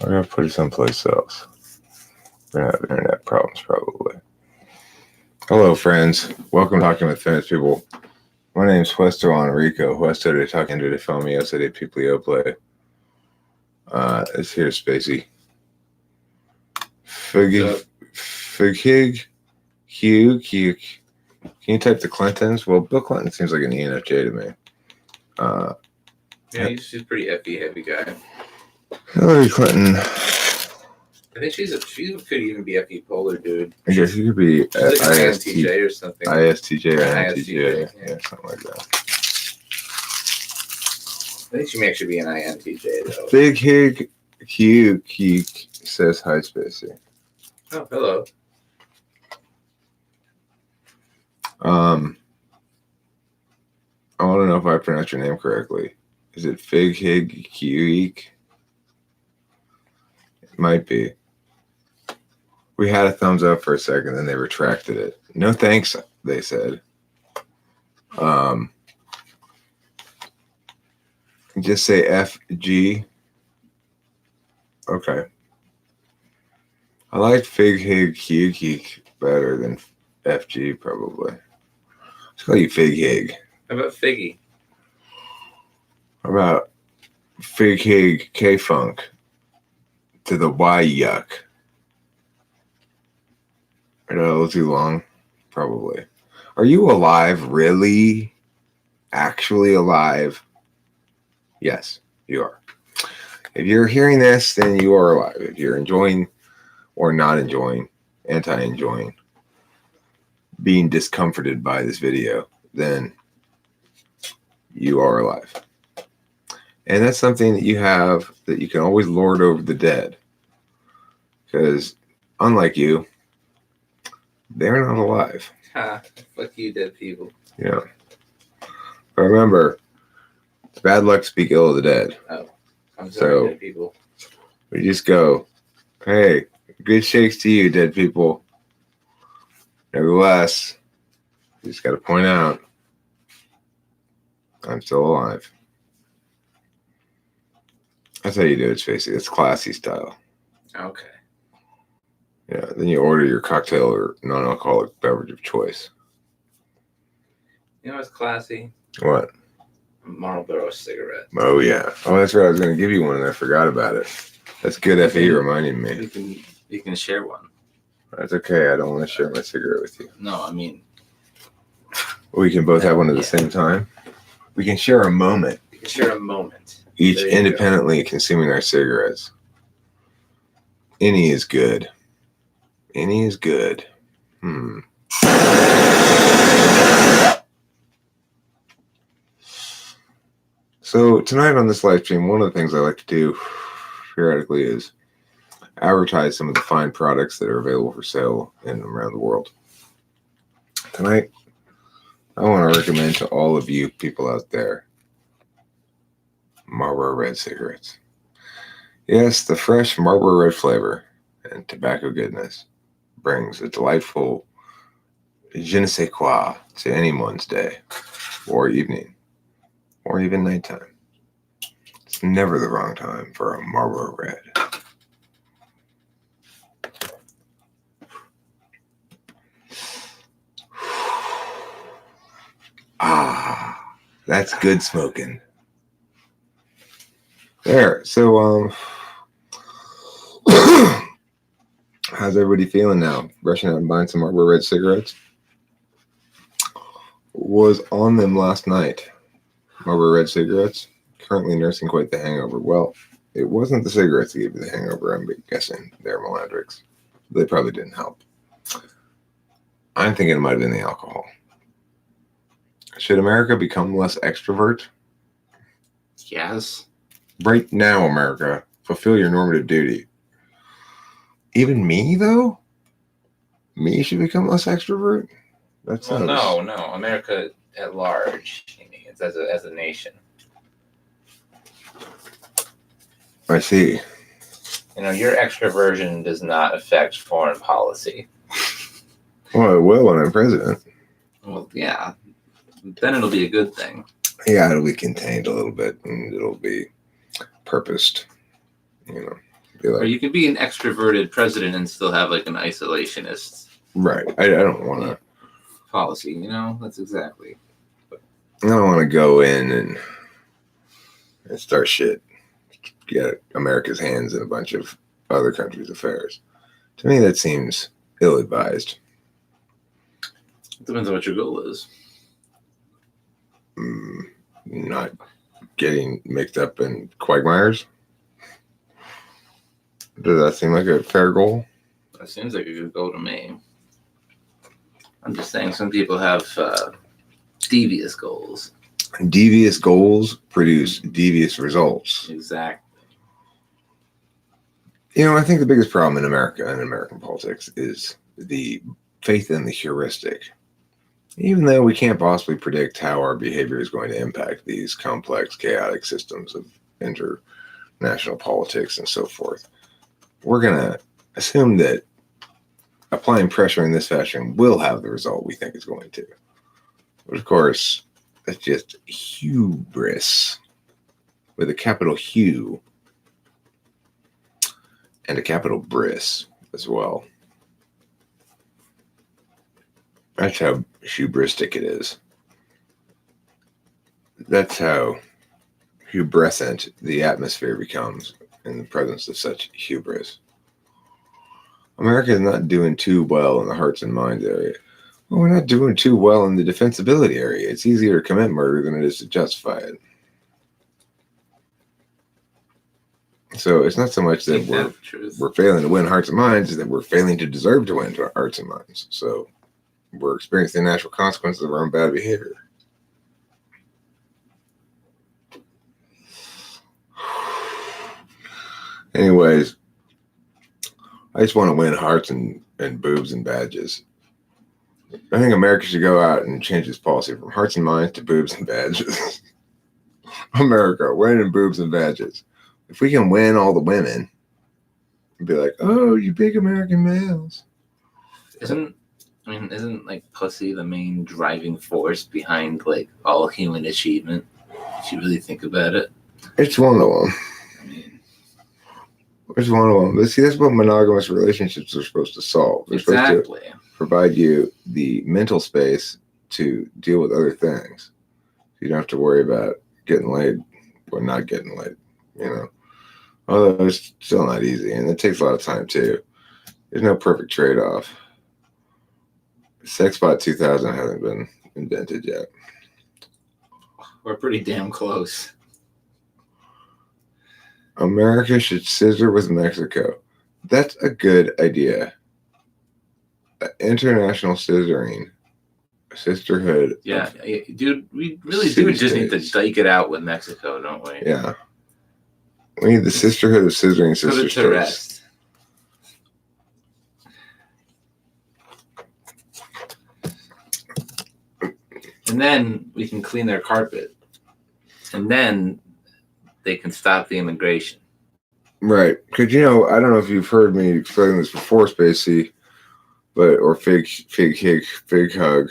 I'm going to put it someplace else. We're going to have internet problems, probably. Hello, friends. Welcome to Talking with Famous People. My name's Huesto Enrico. Huesto de Talking de Famoso de People. It's here, Spacey. Fig, Hugh. Can you type the Clintons? Well, Bill Clinton seems like an ENFJ to me. Yeah, she's a pretty heavy guy. Hillary Clinton. I think she could even be FE polar, dude. I guess she could be like ISTJ or something. ISTJ or INTJ. Yeah, something like that. I think she may actually be an INTJ, though. Big Hig Hugh says hi, Spacey. Oh, hello. I want to know if I pronounced your name correctly. Is it Fig Hig Hugh? It might be. We had a thumbs up for a second, then they retracted it. No thanks, they said. Just say FG. Okay. I like Fig Hig Hugh better than FG, probably. Let's call you Fig Hig. How about Figgy? How about Fig Hig K-Funk to the Y Yuck? Is that a little too long? Probably. Are you alive? Really? Actually alive? Yes, you are. If you're hearing this, then you are alive. If you're enjoying or not enjoying, anti-enjoying, being discomforted by this video, then you are alive. And that's something that you have that you can always lord over the dead. Because unlike you, they're not alive. Ha, fuck you, dead people. Yeah. But remember, it's bad luck to speak ill of the dead. Oh, I'm sorry, dead people. We just go, hey, good shakes to you, dead people. Nevertheless, you just got to point out, I'm still alive. That's how you do it, Spacey. It's classy style. Okay. Yeah, then you order your cocktail or non-alcoholic beverage of choice. You know what's classy? What? Marlboro cigarette. Oh, yeah. Oh, that's right. I was going to give you one and I forgot about it. That's good FE reminding me. You can share one. That's okay. I don't want to share my cigarette with you. No, I mean... We can both have one at the same time. We can share a moment. We can share a moment. Each independently consuming our cigarettes. Any is good. Any is good. So tonight on this live stream, one of the things I like to do periodically is advertise some of the fine products that are available for sale in and around the world. Tonight, I want to recommend to all of you people out there Marlboro Red cigarettes. Yes, the fresh Marlboro Red flavor and tobacco goodness brings a delightful je ne sais quoi to anyone's day or evening or even nighttime. It's never the wrong time for a Marlboro Red. Ah, that's good smoking. There. So, how's everybody feeling now? Rushing out and buying some Marlboro Red cigarettes? Was on them last night. Marlboro Red cigarettes. Currently nursing quite the hangover. Well, it wasn't the cigarettes that gave you the hangover, I'm guessing. They're malandrics. They probably didn't help. I'm thinking it might have been the alcohol. Should America become less extrovert? Yes. Right now, America, fulfill your normative duty. Even me, though? Me should become less extrovert? That sounds... Well, no. America at large. I mean, it's as a nation. I see. You know, your extroversion does not affect foreign policy. Well, it will when I'm president. Well, yeah. Then it'll be a good thing. Yeah, it'll be contained a little bit, and it'll be purposed. You know, Be Or like, you could be an extroverted president and still have like an isolationist right. I don't want to. policy. You know, that's exactly. I don't want to go in and start shit. Get America's hands in a bunch of other countries' affairs. To me, that seems ill-advised. Depends on what your goal is. Not getting mixed up in quagmires. Does that seem like a fair goal? That seems like a good goal to me. I'm just saying some people have devious goals. Devious goals produce devious results. Exactly. You know, I think the biggest problem in America and American politics is the faith in the heuristic. Even though we can't possibly predict how our behavior is going to impact these complex, chaotic systems of international politics and so forth, we're going to assume that applying pressure in this fashion will have the result we think it's going to. But of course, that's just hubris with a capital Hu and a capital bris as well. That's how hubristic it is. That's how hubrescent the atmosphere becomes in the presence of such hubris. America is not doing too well in the hearts and minds area. Well, we're not doing too well in the defensibility area. It's easier to commit murder than it is to justify it. So it's not so much that we're failing to win hearts and minds, it's that we're failing to deserve to win hearts and minds. So we're experiencing the natural consequences of our own bad behavior. Anyways, I just want to win hearts and boobs and badges. I think America should go out and change its policy from hearts and minds to boobs and badges. America, winning boobs and badges. If we can win all the women, and be like, oh, you big American males. Isn't like pussy the main driving force behind like all human achievement? If you really think about it. It's one of them. It's one of them. But see, that's what monogamous relationships are supposed to solve. They're supposed to provide you the mental space to deal with other things. You don't have to worry about getting laid or not getting laid, you know. Although it's still not easy, and it takes a lot of time too. There's no perfect trade-off. Sexbot 2000 hasn't been invented yet. We're pretty damn close. America should scissor with Mexico. That's a good idea. International scissoring. Sisterhood. Yeah, dude, we really do just need to dike it out with Mexico, don't we? Yeah. We need the sisterhood of scissoring sisters. Put it to rest. And then we can clean their carpet. And then they can stop the immigration. Right. Because, you know, I don't know if you've heard me explain this before, Spacey, or fig hug.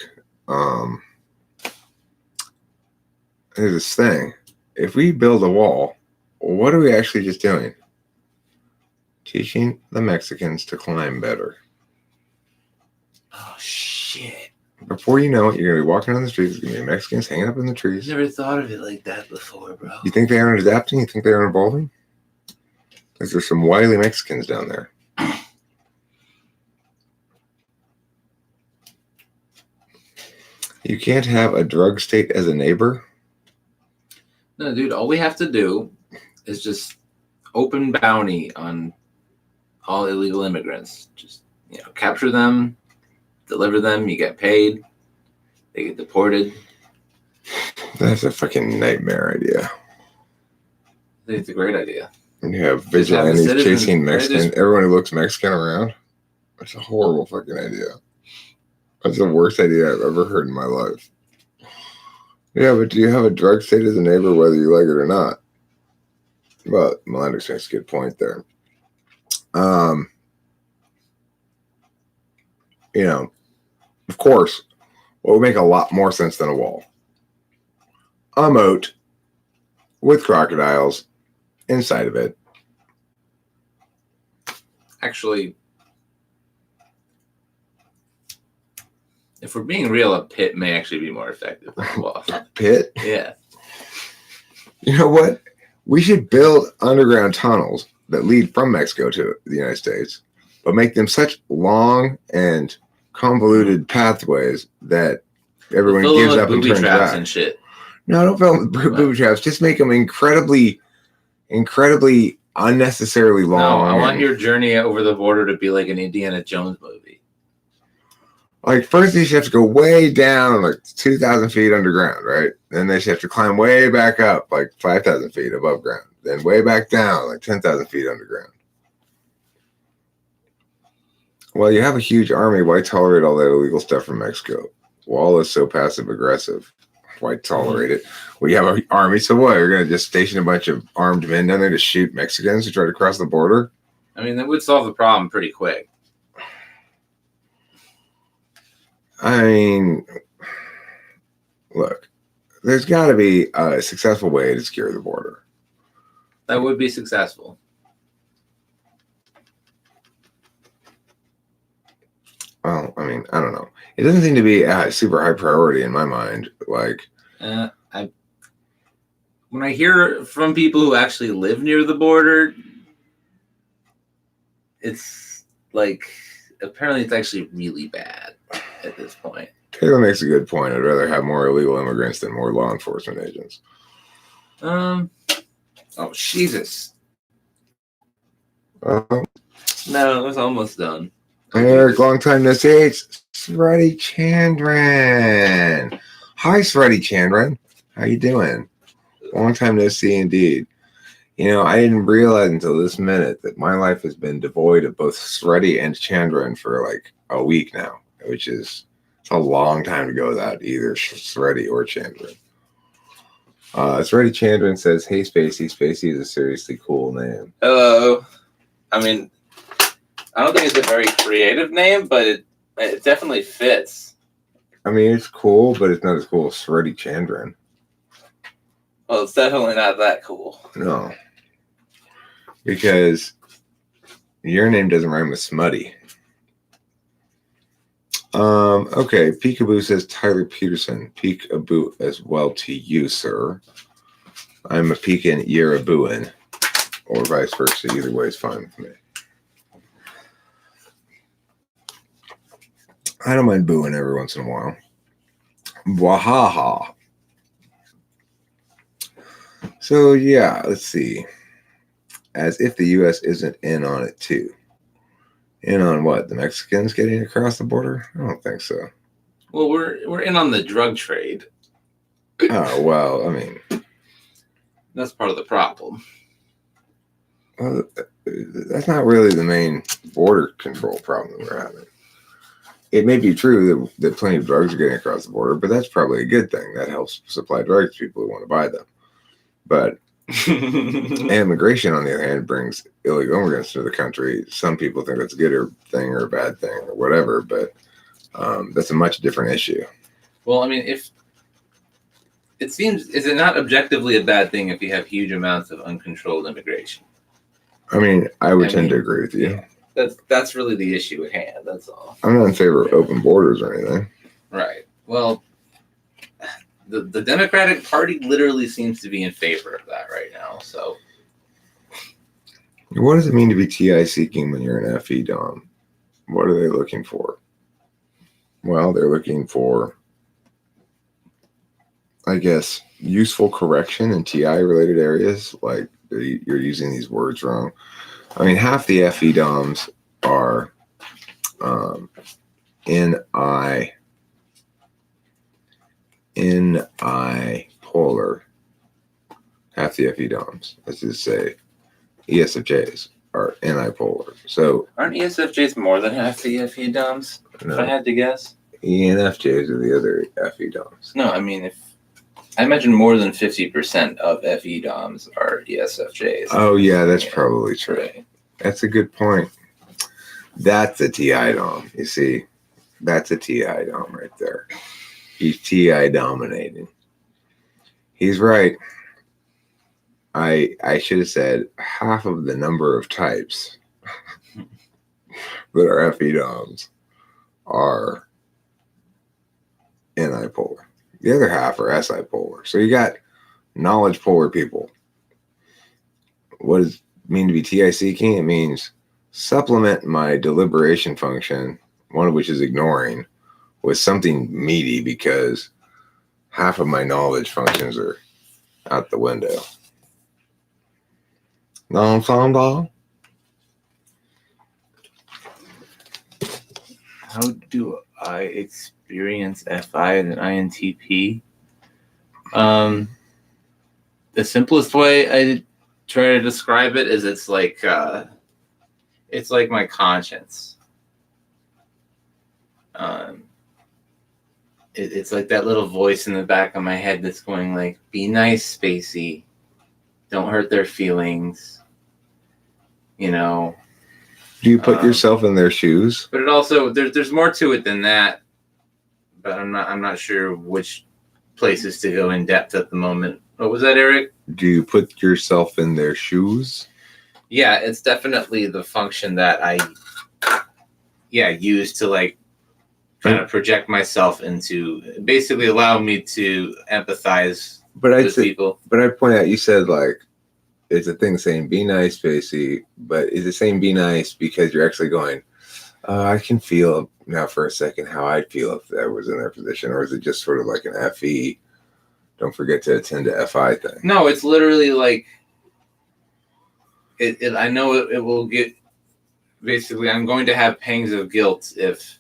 There's this thing. If we build a wall, what are we actually just doing? Teaching the Mexicans to climb better. Oh, shit. Before you know it, you're going to be walking down the streets. There's going to be Mexicans hanging up in the trees. Never thought of it like that before, bro. You think they aren't adapting? You think they aren't evolving? Because there's some wily Mexicans down there. You can't have a drug state as a neighbor? No, dude, all we have to do is just open bounty on all illegal immigrants. Just, capture them, deliver them, you get paid, they get deported. That's a fucking nightmare idea. I think it's a great idea. You have vigilantes chasing Mexicans. Everyone who looks Mexican around. That's a horrible fucking idea. That's the worst idea I've ever heard in my life. Yeah, but do you have a drug state as a neighbor whether you like it or not? Well, Melinda's makes a good point there. Of course, what would make a lot more sense than a wall? A moat with crocodiles inside of it. Actually, if we're being real, a pit may actually be more effective than a wall. Pit? Yeah. You know what? We should build underground tunnels that lead from Mexico to the United States, but make them such long and convoluted pathways that everyone Fill them gives with up and booby turns traps back. and shit. No, don't fill them with booby traps. Just make them incredibly unnecessarily long. No, I want your journey over the border to be like an Indiana Jones movie. Like, first you have to go way down, like 2,000 feet underground, right? Then they have to climb way back up, like 5,000 feet above ground. Then way back down, like 10,000 feet underground. Well, you have a huge army. Why tolerate all that illegal stuff from Mexico? Wall is so passive aggressive. Why tolerate it? We have an army, so what? We're going to just station a bunch of armed men down there to shoot Mexicans who try to cross the border? I mean, that would solve the problem pretty quick. I mean, look, there's got to be a successful way to secure the border. That would be successful. Well, I mean, I don't know. It doesn't seem to be a super high priority in my mind. Like, when I hear from people who actually live near the border, it's like, apparently it's actually really bad at this point. Taylor makes a good point. I'd rather have more illegal immigrants than more law enforcement agents. Oh, Jesus. No, it was almost done. Eric, long time no see. It's Sruddy Chandran. Hi, Sruddy Chandran. How you doing? Long time no see indeed. You know, I didn't realize until this minute that my life has been devoid of both Sruddy and Chandran for like a week now, which is it's a long time to go without either Sruddy or Chandran. Sruddy Chandran says, "Hey, Spacey. Spacey is a seriously cool name." Hello. I mean, I don't think it's a very creative name, but it definitely fits. I mean, it's cool, but it's not as cool as Sruddy Chandran. Well, it's definitely not that cool. No. Because your name doesn't rhyme with smutty. Okay, Peekaboo says Tyler Peterson. Peekaboo as well to you, sir. I'm a peeking, you're a booing. Or vice versa. Either way is fine with me. I don't mind booing every once in a while. Wahaha. So, yeah, let's see. As if the U.S. isn't in on it, too. In on what? The Mexicans getting across the border? I don't think so. Well, we're in on the drug trade. Oh, well, I mean. That's part of the problem. Well, that's not really the main border control problem that we're having. It may be true that plenty of drugs are getting across the border, but that's probably a good thing. That helps supply drugs to people who want to buy them. But immigration, on the other hand, brings illegal immigrants to the country. Some people think that's a good thing or a bad thing or whatever, but that's a much different issue. Well, I mean, is it not objectively a bad thing if you have huge amounts of uncontrolled immigration? I mean, I would tend to agree with you. Yeah, that's really the issue at hand. That's all. I'm not in favor of open borders or anything. Right. Well, the Democratic Party literally seems to be in favor of that right now. So, what does it mean to be TI seeking when you're an FE Dom? What are they looking for? Well, they're looking for, I guess, useful correction in TI related areas. Like, you're using these words wrong. I mean, half the FE DOMs are NI polar. Half the FE DOMs, let's just say ESFJs are NI polar. So aren't ESFJs more than half the FE DOMs? No, if I had to guess. ENFJs are the other FE DOMs. No, I mean, I imagine more than 50% of FE DOMs are ESFJs. Oh, yeah, that's probably true. Right. That's a good point. That's a TI DOM. You see, that's a TI DOM right there. He's TI dominating. He's right. I should have said half of the number of types that are Fe doms are Ni-polar. The other half are Si-polar. So you got knowledge polar people. What does it mean to be TIC-king? It means supplement my deliberation function, one of which is ignoring, with something meaty because half of my knowledge functions are out the window. Non-ensemble? How do I experience Fi and INTP? The simplest way I try to describe it is it's like my conscience. It's like that little voice in the back of my head that's going like, "Be nice, Spacey. Don't hurt their feelings." You know. Do you put yourself in their shoes? But it also there's more to it than that. But I'm not sure which places to go in depth at the moment. What was that, Eric? Do you put yourself in their shoes? Yeah, it's definitely the function that I use to like kind of project myself into, basically allow me to empathize with people. But I point out, you said like it's a thing saying be nice, Spacey, but is it saying be nice because you're actually going, I can feel now for a second how I'd feel if I was in their position, or is it just sort of like an FE? Don't forget to attend to FI thing. No, it's literally like it I know it will get, basically I'm going to have pangs of guilt if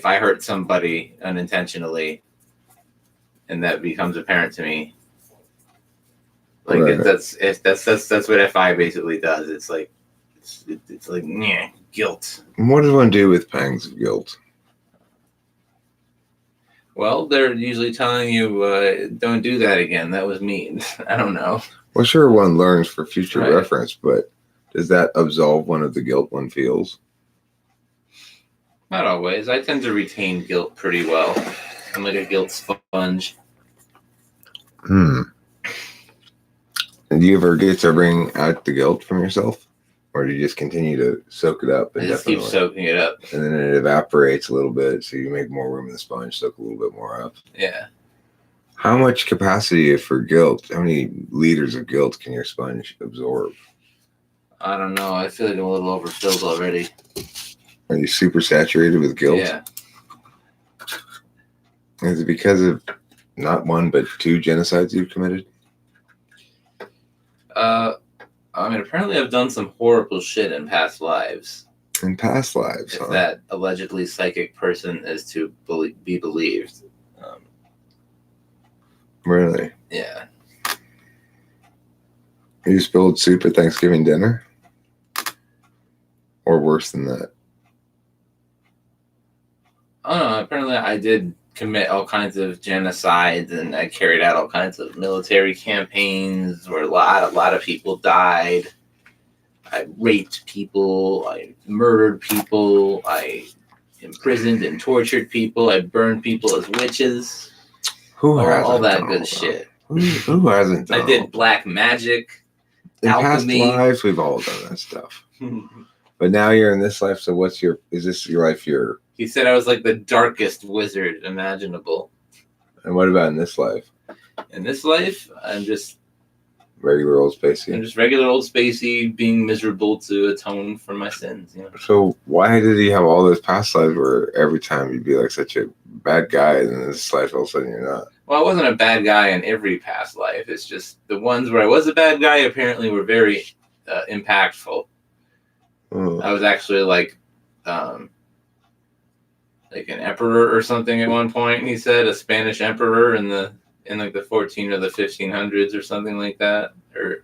I hurt somebody unintentionally, and that becomes apparent to me. Like right. that's what FI basically does. It's like it's like guilt. And what does one do with pangs of guilt? Well, they're usually telling you, don't do that again. That was mean. I don't know. Well, sure, one learns for future reference, but does that absolve one of the guilt one feels? Not always. I tend to retain guilt pretty well. I'm like a guilt sponge. And do you ever get to bring out the guilt from yourself? Or do you just continue to soak it up? I just keep soaking it up. And then it evaporates a little bit, so you make more room in the sponge, soak a little bit more up. Yeah. How much capacity for guilt, how many liters of guilt can your sponge absorb? I don't know. I feel like I'm a little overfilled already. Are you super saturated with guilt? Yeah. Is it because of not one, but 2 genocides you've committed? I mean, apparently I've done some horrible shit in past lives. In past lives, if that allegedly psychic person is to be believed. Really? Yeah. You spilled soup at Thanksgiving dinner? Or worse than that? Oh no, apparently I did commit all kinds of genocides, and I carried out all kinds of military campaigns where a lot of people died. I raped people, I murdered people, I imprisoned and tortured people, I burned people as witches. All that good shit. Who hasn't done? I did black magic. In alchemy. past lives, we've all done that stuff. But now you're in this life, so is this your life He said I was like the darkest wizard imaginable. And what about in this life? In this life, I'm just regular old Spacey. I'm just regular old Spacey being miserable to atone for my sins. You know? So why did he have all those past lives where every time you'd be like such a bad guy, and in this life all of a sudden you're not? Well, I wasn't a bad guy in every past life. It's just the ones where I was a bad guy apparently were very impactful. I was actually like an emperor or something at one point. He said a Spanish emperor in like the 14 or the 1500s or something like that, or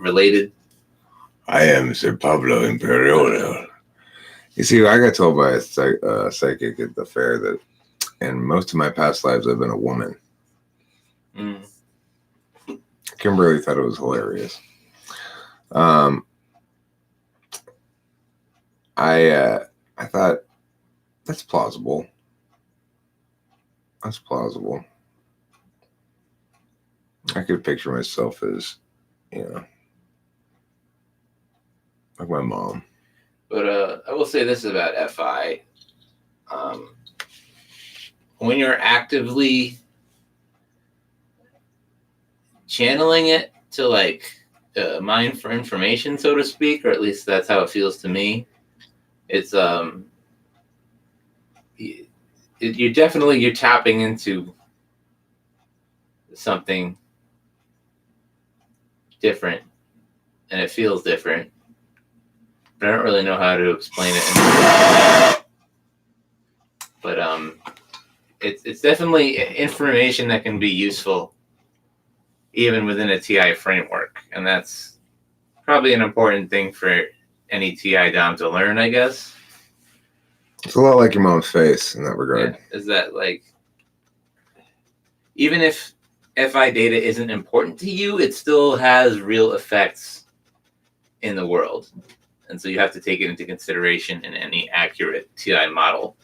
related. I am Sir Pablo Imperial. You see, I got told by a psychic at the fair that in most of my past lives I've been a woman. Kimberly thought it was hilarious. I thought that's plausible. That's plausible. I could picture myself as, like my mom. But I will say this about FI. When you're actively channeling it to like mine for information, so to speak, or at least that's how it feels to me. It's you're tapping into something different, and it feels different. But I don't really know how to explain it. But it's definitely information that can be useful even within a TI framework, and that's probably an important thing for any TI DOM to learn, I guess. It's a lot like your mom's face in that regard. Yeah, is that like, even if FI data isn't important to you, it still has real effects in the world. And so you have to take it into consideration in any accurate TI model.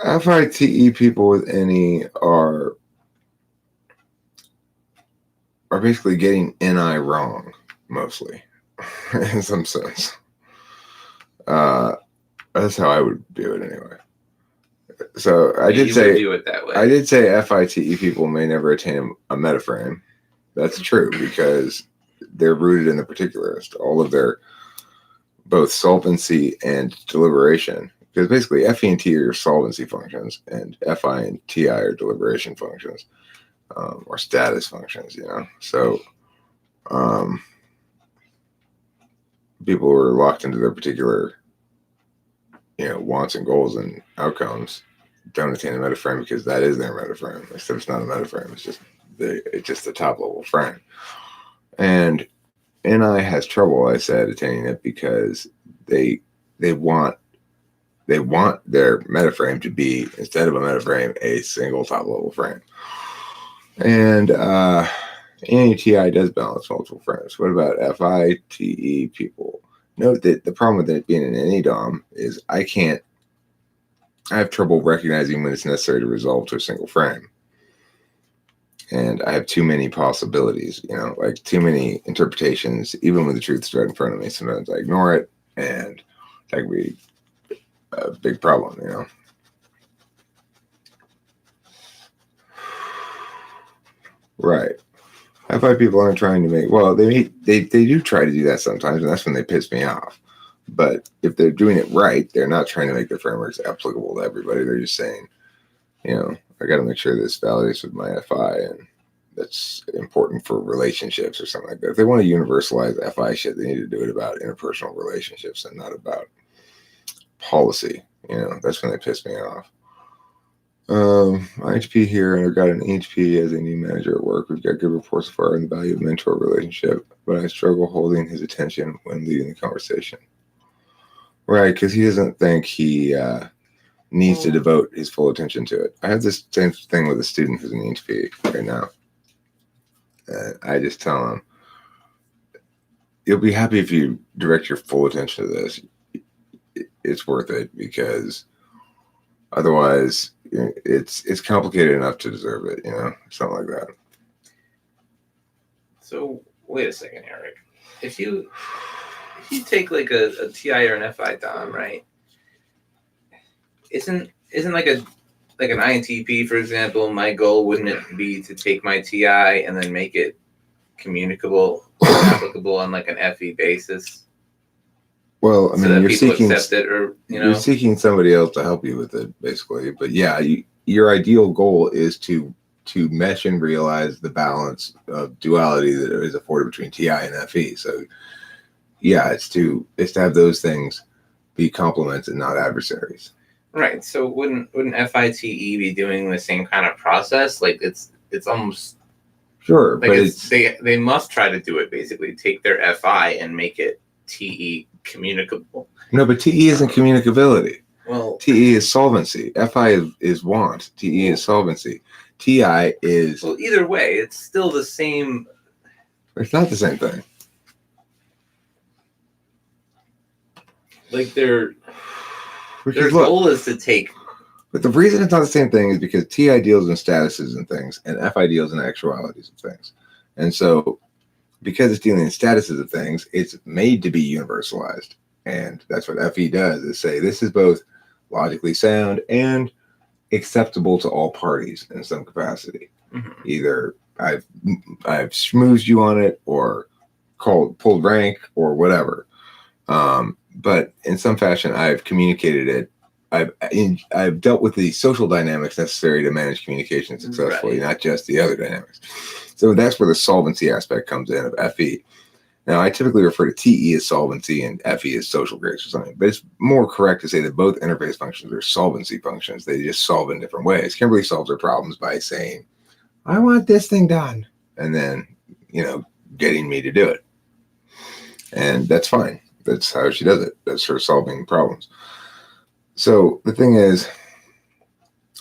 FITE people with any are basically getting NI wrong, mostly, in some sense. That's how I would view it anyway. So I did say view it that way. I did say FITE people may never attain a metaframe. That's true because they're rooted in the particularist. All of their both solvency and deliberation, because basically FE and T are your solvency functions, and FI and TI are deliberation functions, or status functions. So people who are locked into their particular wants and goals and outcomes don't attain a metaframe because that is their metaframe. Except it's not a metaframe. It's just the top level frame. And NI has trouble, I said, attaining it because they want their metaframe to be, instead of a metaframe, a single top level frame. And NUTI does balance multiple frames. What about FITE people? Note that the problem with it being an any DOM is I have trouble recognizing when it's necessary to resolve to a single frame. And I have too many possibilities, like too many interpretations, even when the truth's right in front of me. Sometimes I ignore it, and that can be a big problem, Right. I find people aren't trying to make, well, they do try to do that sometimes, and that's when they piss me off. But if they're doing it right, they're not trying to make their frameworks applicable to everybody. They're just saying, I got to make sure this validates with my FI, and that's important for relationships or something like that. If they want to universalize FI shit, they need to do it about interpersonal relationships and not about policy. That's when they piss me off. IHP here, and I've got an HP as a new manager at work. We've got good reports so far on the value of mentor relationship, but I struggle holding his attention when leading the conversation. Right, because he doesn't think he needs to devote his full attention to it. I have this same thing with a student who's an HP right now. I just tell him, you'll be happy if you direct your full attention to this. It's worth it, because otherwise it's complicated enough to deserve it, something like that. So wait a second, Eric. If you take like a TI or an FI DOM, right? Isn't like an INTP, for example, my goal wouldn't it be to take my TI and then make it communicable or applicable on like an FE basis? Well, I mean, so you're seeking accept it, or you're seeking somebody else to help you with it, basically. But yeah, your ideal goal is to mesh and realize the balance of duality that is afforded between TI and FE. So yeah, it's to have those things be complements and not adversaries. Right. So wouldn't FITE be doing the same kind of process? Like it's almost sure, like but they must try to do it, basically take their FI and make it TE communicable. No, but TE isn't communicability. Well, TE is solvency. FI is want. TE is solvency. TI is. Well, either way, it's still the same. It's not the same thing. Like their goal is to take. But the reason it's not the same thing is because TI deals in statuses and things, and FI deals in actualities of things. And so because it's dealing in statuses of things, it's made to be universalized. And that's what FE does, is say this is both logically sound and acceptable to all parties in some capacity. Mm-hmm. Either I've schmoozed you on it, or pulled rank, or whatever. But in some fashion, I've communicated it. I've dealt with the social dynamics necessary to manage communication successfully, not just the other dynamics. So that's where the solvency aspect comes in of FE. Now, I typically refer to TE as solvency and FE as social grace or something, but it's more correct to say that both interface functions are solvency functions. They just solve in different ways. Kimberly solves her problems by saying, I want this thing done, and then, getting me to do it. And that's fine. That's how she does it. That's her solving problems. So the thing is,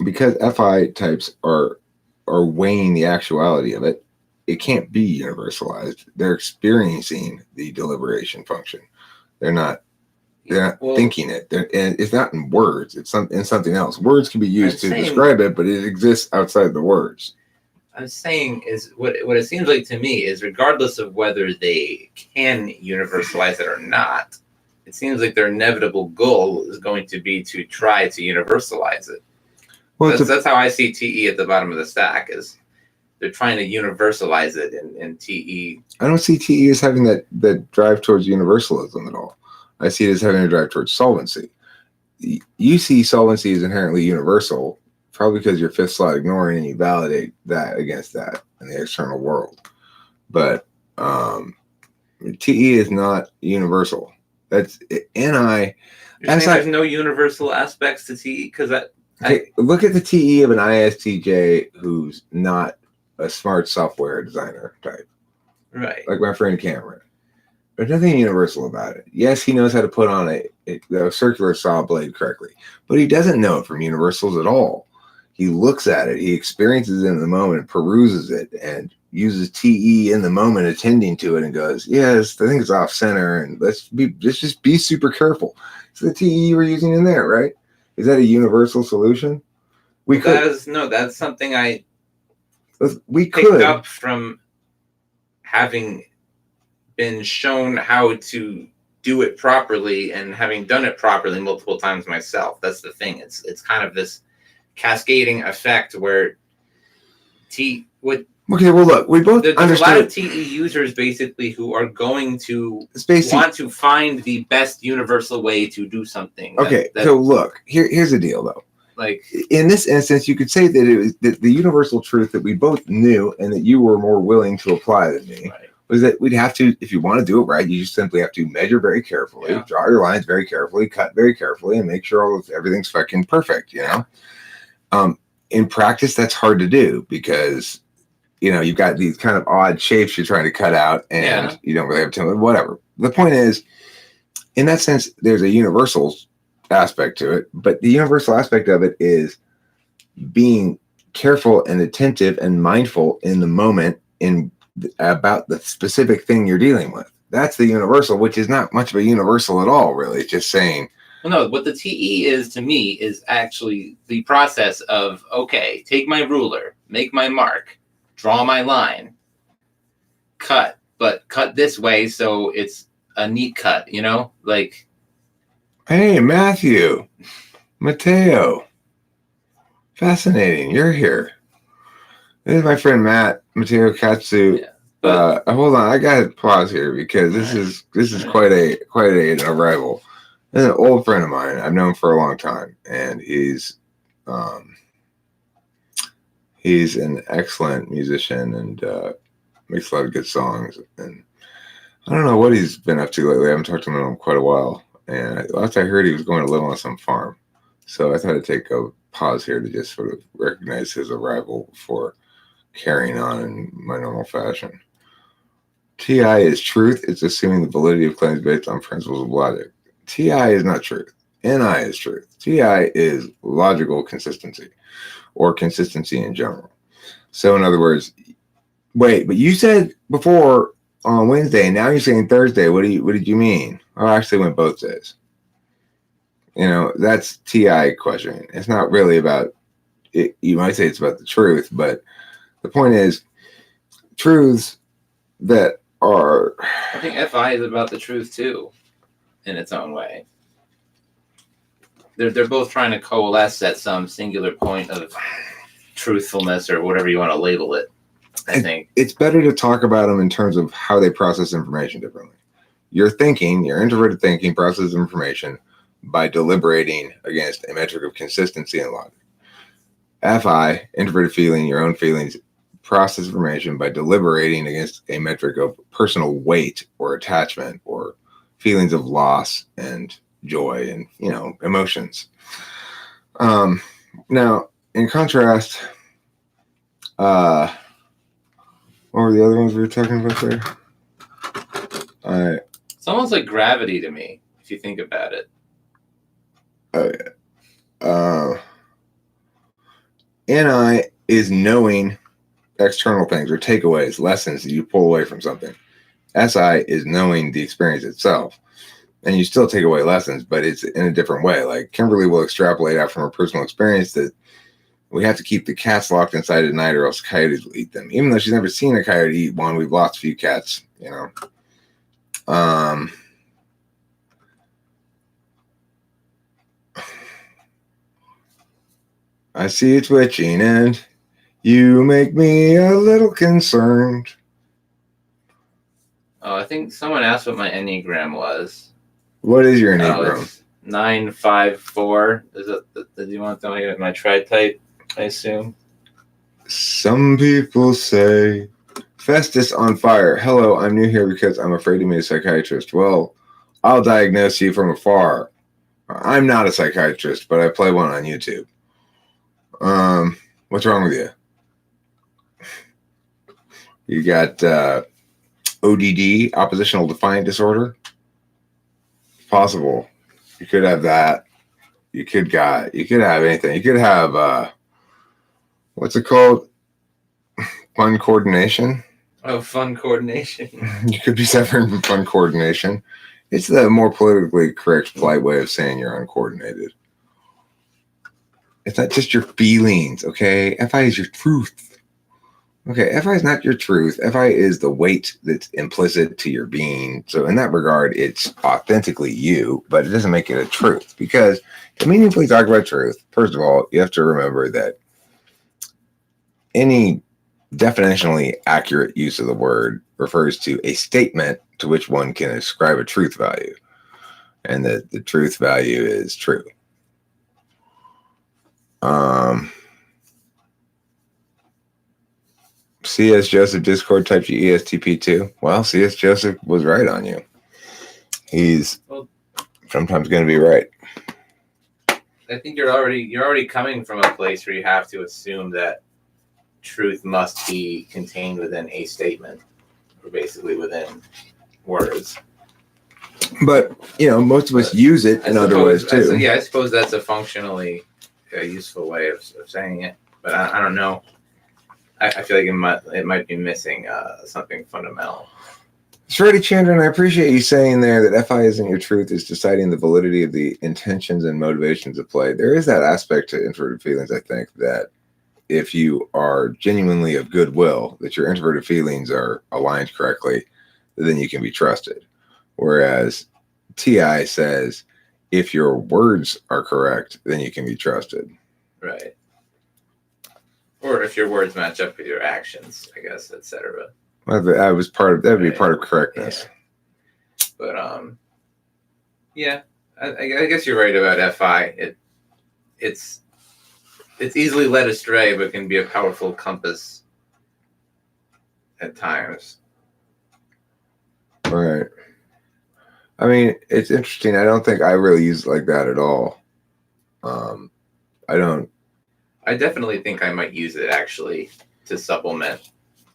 because FI types are weighing the actuality of it, it can't be universalized. They're experiencing the deliberation function. They're not thinking it. And it's not in words. It's in something else. Words can be used to describe it, but it exists outside the words. I'm saying is what it seems like to me is, regardless of whether they can universalize it or not, it seems like their inevitable goal is going to be to try to universalize it. Well, that's how I see TE at the bottom of the stack, is they're trying to universalize it in TE. I don't see TE as having that drive towards universalism at all. I see it as having a drive towards solvency. You see solvency as inherently universal, probably because you're fifth slot ignoring, and you validate that against that in the external world. But TE is not universal. That's NI. There's no universal aspects to TE, because look at the TE of an ISTJ who's not a smart software designer type, right? Like my friend Cameron. There's nothing universal about it. Yes, he knows how to put on a circular saw blade correctly, but he doesn't know it from universals at all. He looks at it, he experiences it in the moment, peruses it, and uses TE in the moment, attending to it, and goes, "Yes, I think it's off center, and let's just be super careful." It's the TE you were using in there, right? Is that a universal solution? That's something we picked up from having been shown how to do it properly and having done it properly multiple times myself. That's the thing. It's kind of this cascading effect where Okay, well, look, we both there's a lot of TE users basically who are going to want to find the best universal way to do something. So look, here's the deal, though. Like in this instance, you could say that it was the universal truth that we both knew and that you were more willing to apply than me. Right. Was that we'd have to, if you want to do it right, you just simply have to measure very carefully, draw your lines very carefully, cut very carefully, and make sure everything's fucking perfect, In practice, that's hard to do because, you've got these kind of odd shapes you're trying to cut out, and you don't really have time, whatever. The point is, in that sense, there's a universal aspect to it, but the universal aspect of it is being careful and attentive and mindful in the moment about the specific thing you're dealing with. That's the universal, which is not much of a universal at all, really. It's just saying. Well, no, what the TE is to me is actually the process of, okay, take my ruler, make my mark, draw my line, cut, but cut this way so it's a neat cut, like. Hey, Mateo. Fascinating. You're here. This is my friend Matt, Mateo Katsu. Hold on, I gotta pause here because this is quite an arrival. This is an old friend of mine. I've known for a long time, and he's an excellent musician and makes a lot of good songs. And I don't know what he's been up to lately. I haven't talked to him in quite a while. And last I heard, he was going to live on some farm. So I thought I'd take a pause here to just sort of recognize his arrival before carrying on in my normal fashion. TI is truth. It's assuming the validity of claims based on principles of logic. TI is not truth. NI is truth. TI is logical consistency, or consistency in general. So in other words, wait, but you said before on Wednesday, now you're saying Thursday. What did you mean? Oh, I actually went both days. That's TI questioning. It's not really about it. You might say it's about the truth, but the point is truths that are. I think FI is about the truth too, in its own way. They're both trying to coalesce at some singular point of truthfulness or whatever you want to label it. I think it's better to talk about them in terms of how they process information differently. Your introverted thinking processes information by deliberating against a metric of consistency and logic. FI, introverted feeling, your own feelings, process information by deliberating against a metric of personal weight or attachment or feelings of loss and joy and, emotions. Now, in contrast, what were the other ones we were talking about there? It's almost like gravity to me, if you think about it. NI is knowing external things or takeaways, lessons that you pull away from something. SI is knowing the experience itself. And you still take away lessons, but it's in a different way. Like Kimberly will extrapolate out from her personal experience that we have to keep the cats locked inside at night or else coyotes will eat them. Even though she's never seen a coyote eat one, we've lost a few cats, I see you twitching and you make me a little concerned. Oh, I think someone asked what my Enneagram was. What is your Enneagram? It's 954. Is it? Do you want my tri-type? I assume. Some people say Festus on fire. Hello, I'm new here because I'm afraid to meet a psychiatrist. Well, I'll diagnose you from afar. I'm not a psychiatrist, but I play one on YouTube. What's wrong with you? You got ODD, oppositional defiant disorder. Possible. You could have that. You could have anything. You could have what's it called? Fun coordination. Oh, fun coordination. You could be suffering from fun coordination. It's the more politically correct, polite way of saying you're uncoordinated. It's not just your feelings, okay? FI is your truth. Okay, FI is not your truth. FI is the weight that's implicit to your being. So in that regard, it's authentically you, but it doesn't make it a truth. Because to meaningfully talk about truth, first of all, you have to remember that any definitionally accurate use of the word refers to a statement to which one can ascribe a truth value. And that the truth value is true. C.S. Joseph Discord typed you ESTP2. Well, C.S. Joseph was right on you. He's sometimes going to be right. I think you're already coming from a place where you have to assume that truth must be contained within a statement, or basically within words. But most of us use it in other ways too. I suppose that's a functionally useful way of saying it. But I don't know. I feel like it might be missing something fundamental. Shreddy Chandran, I appreciate you saying there that FI isn't your truth, is deciding the validity of the intentions and motivations of play. There is that aspect to introverted feelings, I think, that if you are genuinely of goodwill, that your introverted feelings are aligned correctly, then you can be trusted. Whereas TI says, if your words are correct, then you can be trusted. Right. Or if your words match up with your actions, I guess, etc. That would be part of correctness. Yeah. But I guess you're right about FI. It's easily led astray, but can be a powerful compass at times. Right. I mean, it's interesting. I don't think I really use it like that at all. I don't. I definitely think I might use it actually to supplement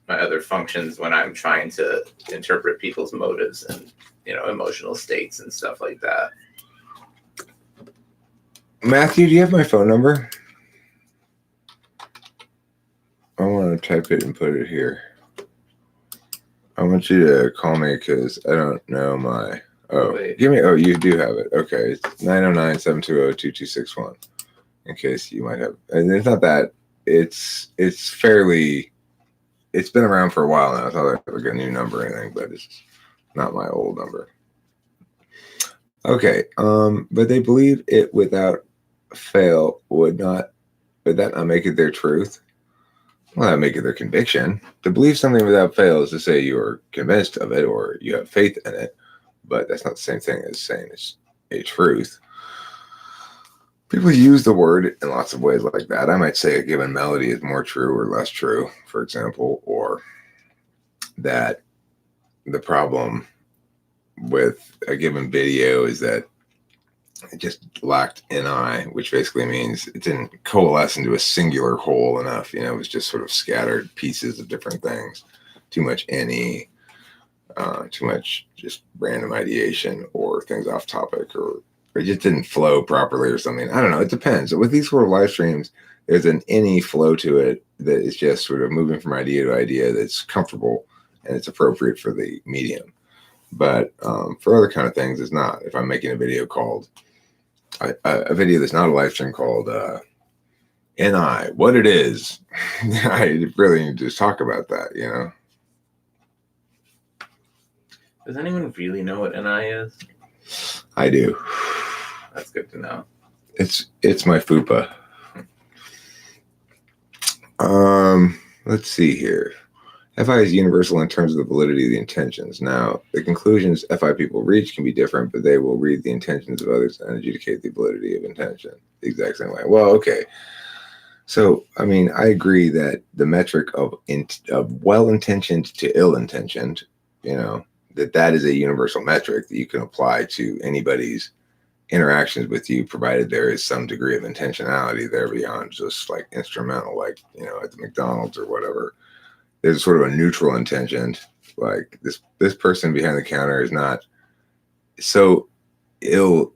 my other functions when I'm trying to interpret people's motives and emotional states and stuff like that. Matthew, do you have my phone number? I want to type it and put it here. I want you to call me because I don't know my. Oh, wait. Give me. Oh, you do have it. Okay, it's 909-720-2261. In case you might have, and it's not that. It's fairly it's been around for a while now. It's not like a new number or anything, but it's not my old number. Okay, but they believe it without fail would that not make it their truth? Well, that make it their conviction. To believe something without fail is to say you are convinced of it or you have faith in it, but that's not the same thing as saying it's a truth. People use the word in lots of ways like that. I might say a given melody is more true or less true, for example, or that the problem with a given video is that it just lacked NI, which basically means it didn't coalesce into a singular whole enough. It was just sort of scattered pieces of different things. Too much NE, too much just random ideation or things off topic, or it just didn't flow properly or something. I don't know. It depends. With these sort of live streams, there's an NE flow to it that is just sort of moving from idea to idea that's comfortable and it's appropriate for the medium. But for other kind of things, it's not. If I'm making a video called a video that's not a live stream called NI, what it is, I really need to just talk about that, Does anyone really know what NI is? I do. That's good to know. It's my FUPA. Let's see here. FI is universal in terms of the validity of the intentions. Now, the conclusions FI people reach can be different, but they will read the intentions of others and adjudicate the validity of intention the exact same way. Well, okay. So, I mean, I agree that the metric of well-intentioned to ill-intentioned, that is a universal metric that you can apply to anybody's interactions with you, provided there is some degree of intentionality there beyond just like instrumental, like, at the McDonald's or whatever. There's sort of a neutral intention, like this person behind the counter is not so ill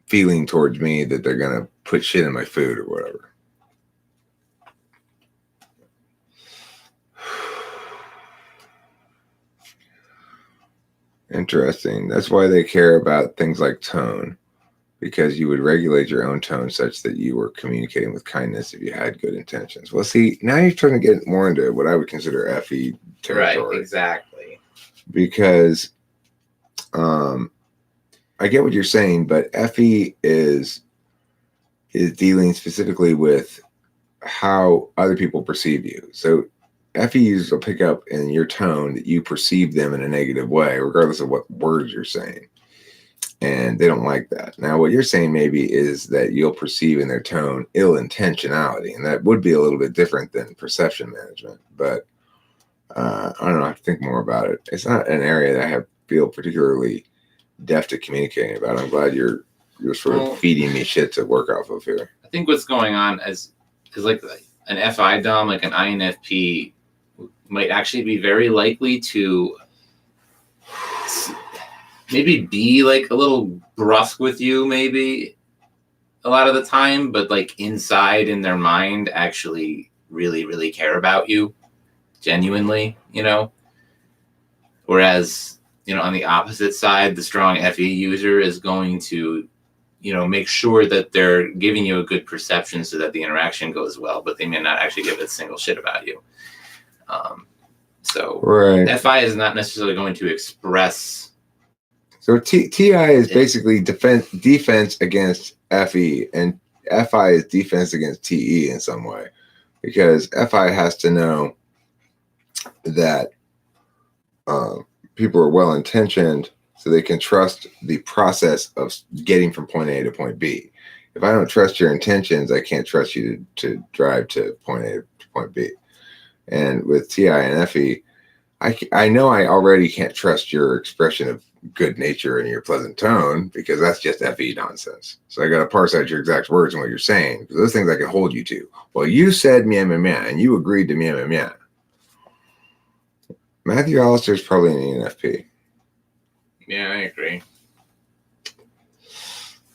feeling towards me that they're going to put shit in my food or whatever. Interesting. That's why they care about things like tone, because you would regulate your own tone such that you were communicating with kindness if you had good intentions. Well, see, now you're trying to get more into what I would consider FE territory. Right, exactly. Because I get what you're saying, but FE is dealing specifically with how other people perceive you. So FEs will pick up in your tone that you perceive them in a negative way, regardless of what words you're saying. And they don't like that. Now, what you're saying maybe is that you'll perceive in their tone ill intentionality, and that would be a little bit different than perception management. But I don't know. I have to think more about it. It's not an area that I feel particularly deft at communicating about. I'm glad you're sort of feeding me shit to work off of here. I think what's going on is like an FI DOM, like an INFP, might actually be very likely to maybe be like a little brusque with you, maybe a lot of the time, but like inside in their mind actually really, really care about you genuinely, whereas, on the opposite side, the strong FE user is going to, make sure that they're giving you a good perception so that the interaction goes well, but they may not actually give a single shit about you. So right. FI is not necessarily going to express. So TI is basically defense against FE, and FI is defense against TE in some way, because FI has to know that people are well-intentioned so they can trust the process of getting from point A to point B. If I don't trust your intentions, I can't trust you to drive to point A to point B. And with TI and FE, I know I already can't trust your expression of good nature and your pleasant tone, because that's just FE nonsense. So I got to parse out your exact words and what you're saying, because those things I can hold you to. Well, you said meow, meow, meow, and you agreed to meow, meow, meow. Matthew Allister is probably an ENFP. Yeah, I agree.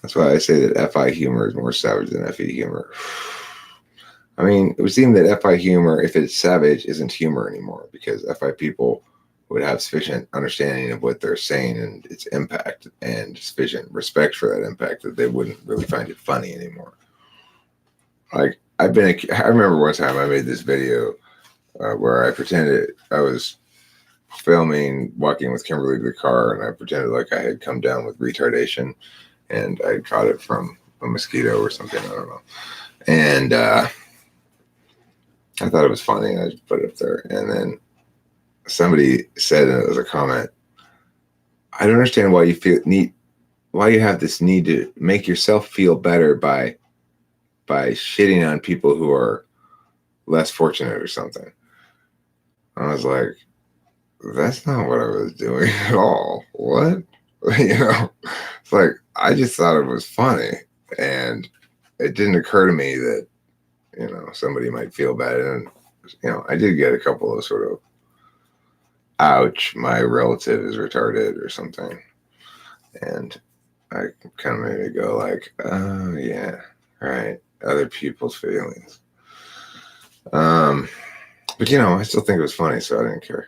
That's why I say that FI humor is more savage than FE humor. I mean, it would seem that FI humor, if it's savage, isn't humor anymore, because FI people would have sufficient understanding of what they're saying and its impact, and sufficient respect for that impact, that they wouldn't really find it funny anymore. Like, I remember one time I made this video where I pretended I was filming walking with Kimberly to the car, and I pretended like I had come down with retardation, and I caught it from a mosquito or something. I don't know. And I thought it was funny. I just put it up there, and then somebody said, and it was a comment, I don't understand why you have this need to make yourself feel better by shitting on people who are less fortunate or something. I was like, that's not what I was doing at all. What? It's like, I just thought it was funny, and it didn't occur to me that, somebody might feel bad. And, I did get a couple of sort of, ouch, my relative is retarded or something. And I kind of made me go like, oh yeah, right. Other people's feelings. But I still think it was funny, so I didn't care.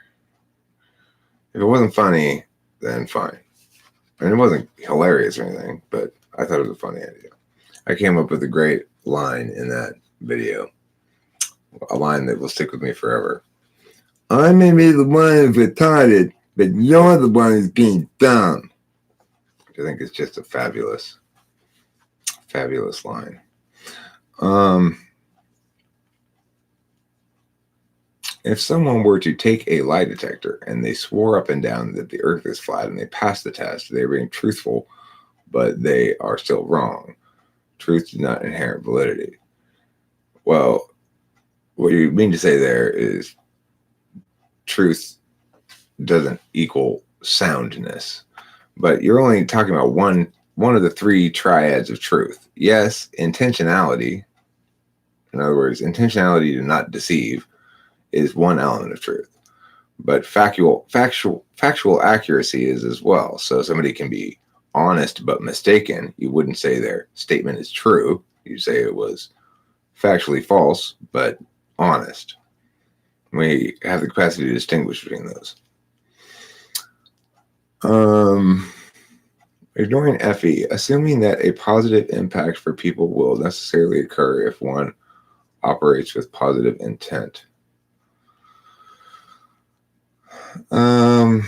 If it wasn't funny, then fine. And it wasn't hilarious or anything, but I thought it was a funny idea. I came up with a great line in that video, a line that will stick with me forever. I may be the one who's retarded, but you're the one who's being dumb. I think it's just a fabulous, fabulous line. If someone were to take a lie detector and they swore up and down that the earth is flat and they passed the test, they're being truthful, but they are still wrong. Truth does not inherit validity. Well, what you mean to say there is truth doesn't equal soundness, but you're only talking about one of the three triads of truth. Yes, intentionality. In other words, intentionality to not deceive is one element of truth, but factual accuracy is as well. So somebody can be honest but mistaken. You wouldn't say their statement is true. You say it was factually false but honest. We have the capacity to distinguish between those. Ignoring Effie, assuming that a positive impact for people will necessarily occur if one operates with positive intent. I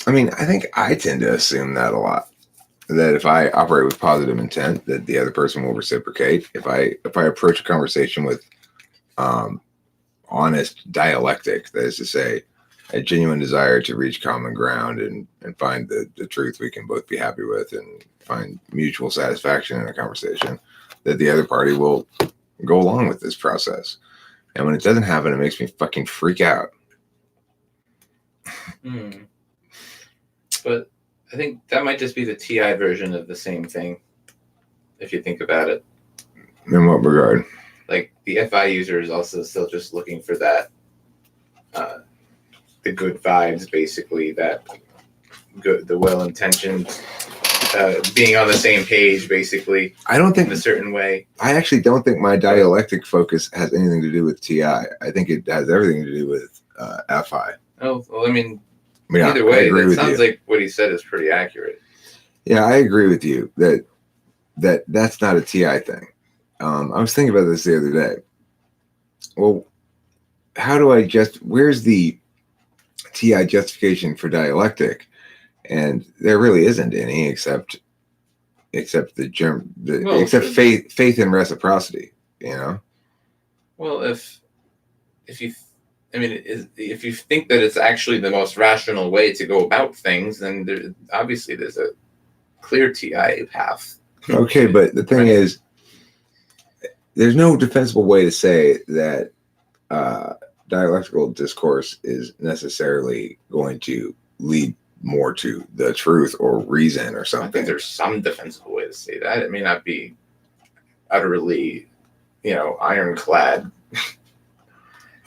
think I tend to assume that a lot. That if I operate with positive intent, that the other person will reciprocate. If I approach a conversation with honest dialectic, that is to say, a genuine desire to reach common ground and find the truth we can both be happy with and find mutual satisfaction in a conversation, that the other party will go along with this process. And when it doesn't happen, it makes me fucking freak out. But I think that might just be the TI version of the same thing, if you think about it. In what regard? Like, the FI user is also still just looking for that, the good vibes, basically, that good, the well-intentioned, being on the same page, basically. I don't think in a certain way. I actually don't think my dialectic focus has anything to do with TI. I think it has everything to do with FI. Oh, well, either way, it sounds like what he said is pretty accurate. Yeah, I agree with you that's not a TI thing. I was thinking about this the other day. Well, how do I where's the TI justification for dialectic? And there really isn't any except except faith in reciprocity, Well, if you think that it's actually the most rational way to go about things, then there's a clear TI path. Okay, but the thing is, there's no defensible way to say that dialectical discourse is necessarily going to lead more to the truth or reason or something. I think there's some defensible way to say that. It may not be utterly, ironclad.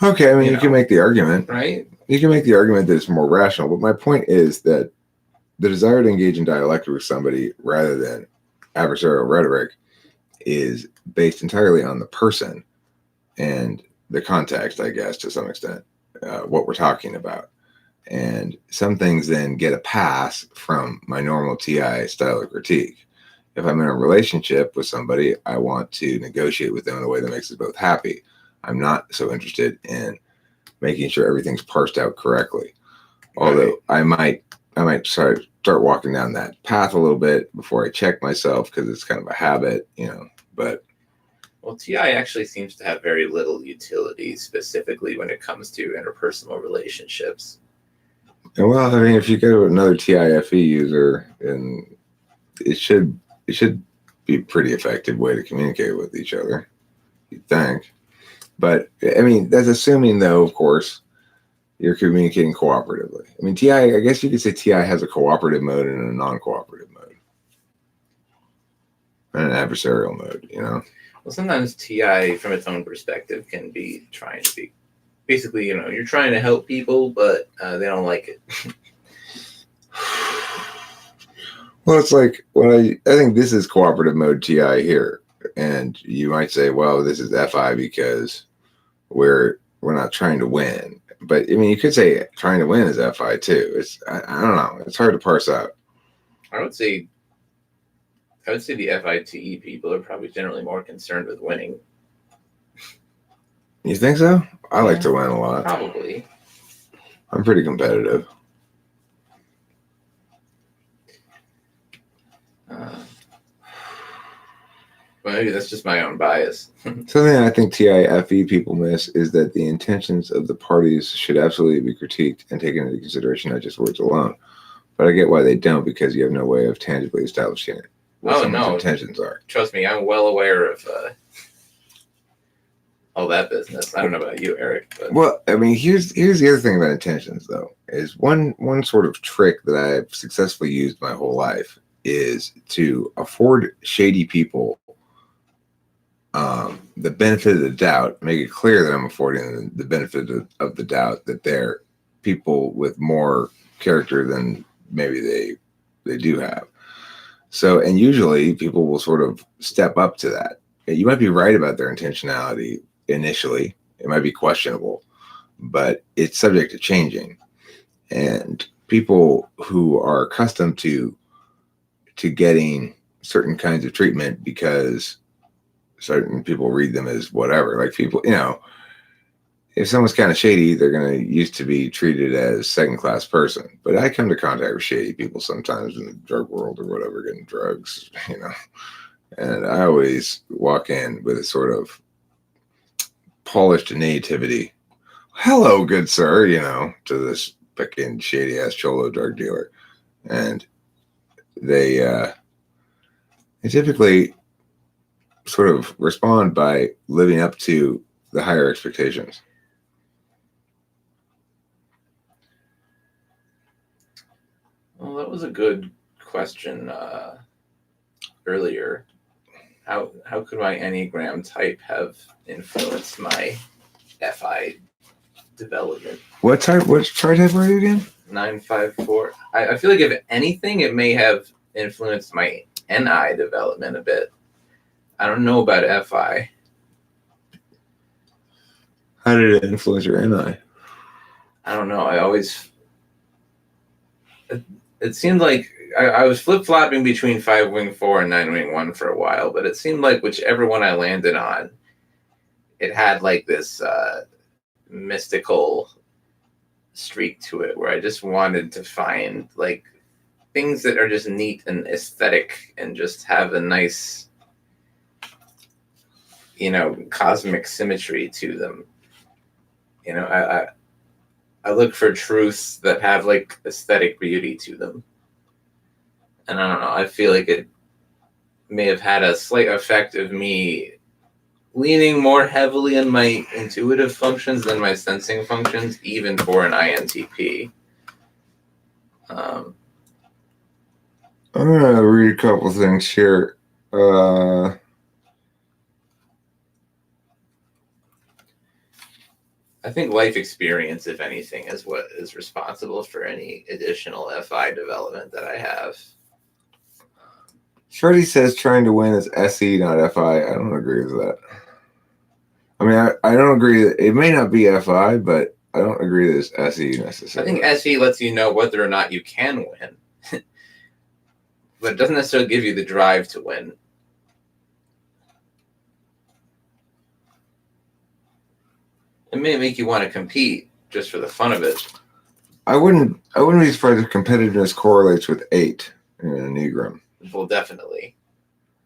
Okay, you can make the argument. Right? You can make the argument that it's more rational, but my point is that the desire to engage in dialectic with somebody rather than adversarial rhetoric is based entirely on the person and the context, I guess, to some extent, what we're talking about. And some things then get a pass from my normal TI style of critique. If I'm in a relationship with somebody, I want to negotiate with them in a way that makes us both happy. I'm not so interested in making sure everything's parsed out correctly. Although I might start walking down that path a little bit before I check myself, because it's kind of a habit, But well, TI actually seems to have very little utility, specifically when it comes to interpersonal relationships. well, I mean, if you go to another TIFE user, and it should be a pretty effective way to communicate with each other, you'd think. But I mean, that's assuming, though, of course, you're communicating cooperatively. I mean, TI, I guess you could say TI has a cooperative mode and a non-cooperative mode, and an adversarial mode, Well, sometimes TI, from its own perspective, can be trying to be, basically, you're trying to help people, but they don't like it. Well, it's like, I think this is cooperative mode TI here. And you might say, well, this is FI because we're not trying to win. But I mean, you could say trying to win is FI too. I don't know. It's hard to parse out. I would say the FITE people are probably generally more concerned with winning. You think so? I like to win a lot. Probably. I'm pretty competitive. Well, maybe that's just my own bias. Something I think TIFE people miss is that the intentions of the parties should absolutely be critiqued and taken into consideration, not just words alone. But I get why they don't, because you have no way of tangibly establishing it. What someone's intentions are. Trust me, I'm well aware of all that business. I don't know about you, Eric. But. Well, I mean, here's the other thing about intentions, though, is one sort of trick that I've successfully used my whole life is to afford shady people the benefit of the doubt, make it clear that I'm affording the benefit of the doubt that they're people with more character than maybe they do have. So, and usually people will sort of step up to that. You might be right about their intentionality initially. It might be questionable, but it's subject to changing. And people who are accustomed to getting certain kinds of treatment because certain people read them as whatever, like people, if someone's kind of shady, they're going to used to be treated as second-class person. But I come to contact with shady people sometimes in the drug world or whatever, getting drugs, and I always walk in with a sort of polished nativity. Hello, good sir, to this fucking shady-ass cholo drug dealer. And they typically sort of respond by living up to the higher expectations. Well, that was a good question earlier. How could my Enneagram type have influenced my FI development? What chart type are you again? 954. I feel like if anything, it may have influenced my NI development a bit. I don't know about FI. How did it influence your NI? I don't know. It seemed like I was flip-flopping between 5-wing 4 and 9-wing 1 for a while, but it seemed like whichever one I landed on, it had like this mystical streak to it where I just wanted to find like things that are just neat and aesthetic and just have a nice cosmic symmetry to them. I look for truths that have like aesthetic beauty to them. And I don't know, I feel like it may have had a slight effect of me leaning more heavily on my intuitive functions than my sensing functions, even for an INTP. I'm going to read a couple things here. I think life experience, if anything, is what is responsible for any additional FI development that I have. Shorty says trying to win is SE, not FI. I don't agree with that. I mean, I don't agree that it may not be FI, but I don't agree that it's SE necessarily. I think SE lets you know whether or not you can win. but it doesn't necessarily give you the drive to win. It may make you want to compete just for the fun of it. I wouldn't be surprised if competitiveness correlates with 8 in an Enneagram. Well, definitely.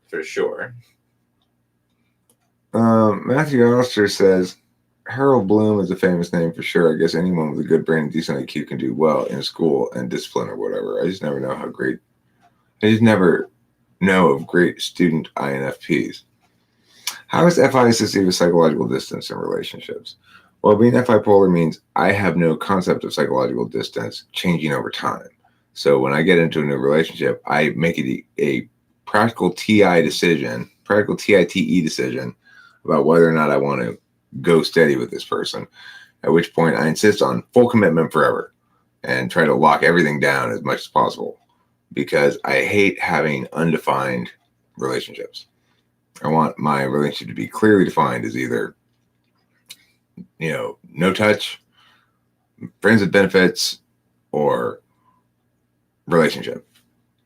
For sure. Matthew Alistair says, Harold Bloom is a famous name for sure. I guess anyone with a good brain and decent IQ can do well in school and discipline or whatever. I just never know of great student INFPs. How is FI associated with psychological distance in relationships? Well, being FI polar means I have no concept of psychological distance changing over time. So when I get into a new relationship, I make it a practical TITE decision about whether or not I want to go steady with this person, at which point I insist on full commitment forever and try to lock everything down as much as possible because I hate having undefined relationships. I want my relationship to be clearly defined as either, no touch, friends with benefits, or relationship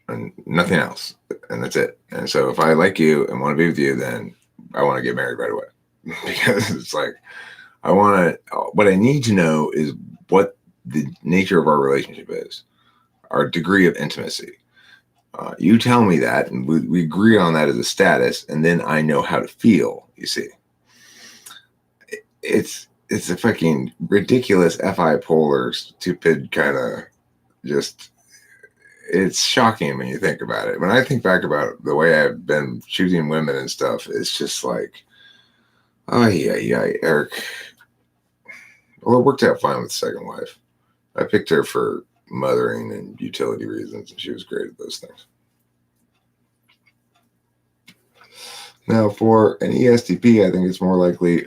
and nothing else. And that's it. And so if I like you and want to be with you, then I want to get married right away because it's like, what I need to know is what the nature of our relationship is, our degree of intimacy. You tell me that, and we agree on that as a status, and then I know how to feel, you see. It's a fucking ridiculous FI polar, stupid kind of just, it's shocking when you think about it. When I think back about the way I've been choosing women and stuff, it's just like, oh, yeah, Eric. Well, it worked out fine with the second wife. I picked her for mothering and utility reasons, and she was great at those things. Now, for an ESTP, I think it's more likely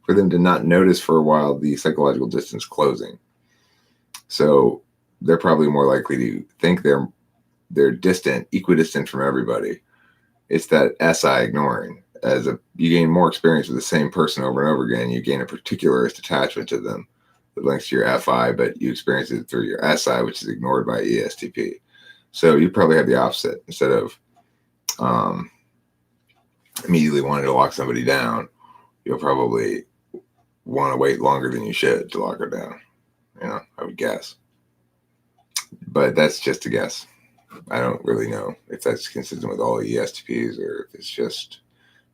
for them to not notice for a while the psychological distance closing. So they're probably more likely to think they're distant, equidistant from everybody. It's that SI ignoring. You gain more experience with the same person over and over again, you gain a particularist attachment to them that links to your FI, but you experience it through your SI, which is ignored by ESTP. So you probably have the opposite. Instead of immediately wanting to lock somebody down, you'll probably want to wait longer than you should to lock her down. I would guess. But that's just a guess. I don't really know if that's consistent with all ESTPs or if it's just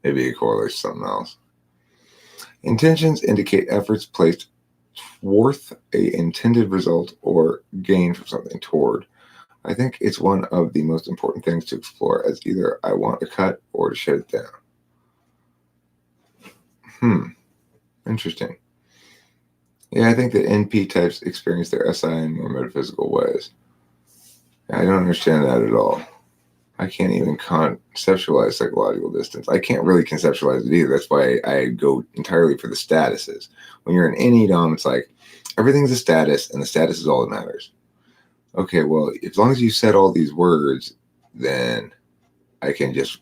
maybe it correlates to something else. Intentions indicate efforts placed worth a intended result or gain from something toward. I think it's one of the most important things to explore as either I want to cut or to shut it down. Interesting. Yeah, I think that NP types experience their SI in more metaphysical ways. I don't understand that at all. I can't even conceptualize psychological distance. I can't really conceptualize it either. That's why I go entirely for the statuses. When you're in any dom, it's like everything's a status, and the status is all that matters. Okay, well, as long as you said all these words, then I can just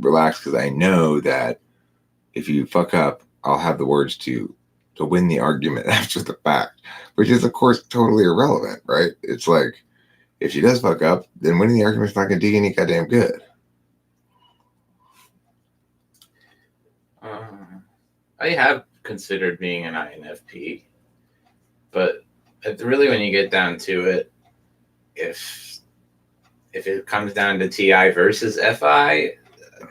relax because I know that if you fuck up, I'll have the words to win the argument after the fact, which is, of course, totally irrelevant, right? It's like, if she does fuck up, then winning the argument's not going to do any goddamn good. I have considered being an INFP, but really, when you get down to it, if it comes down to TI versus FI,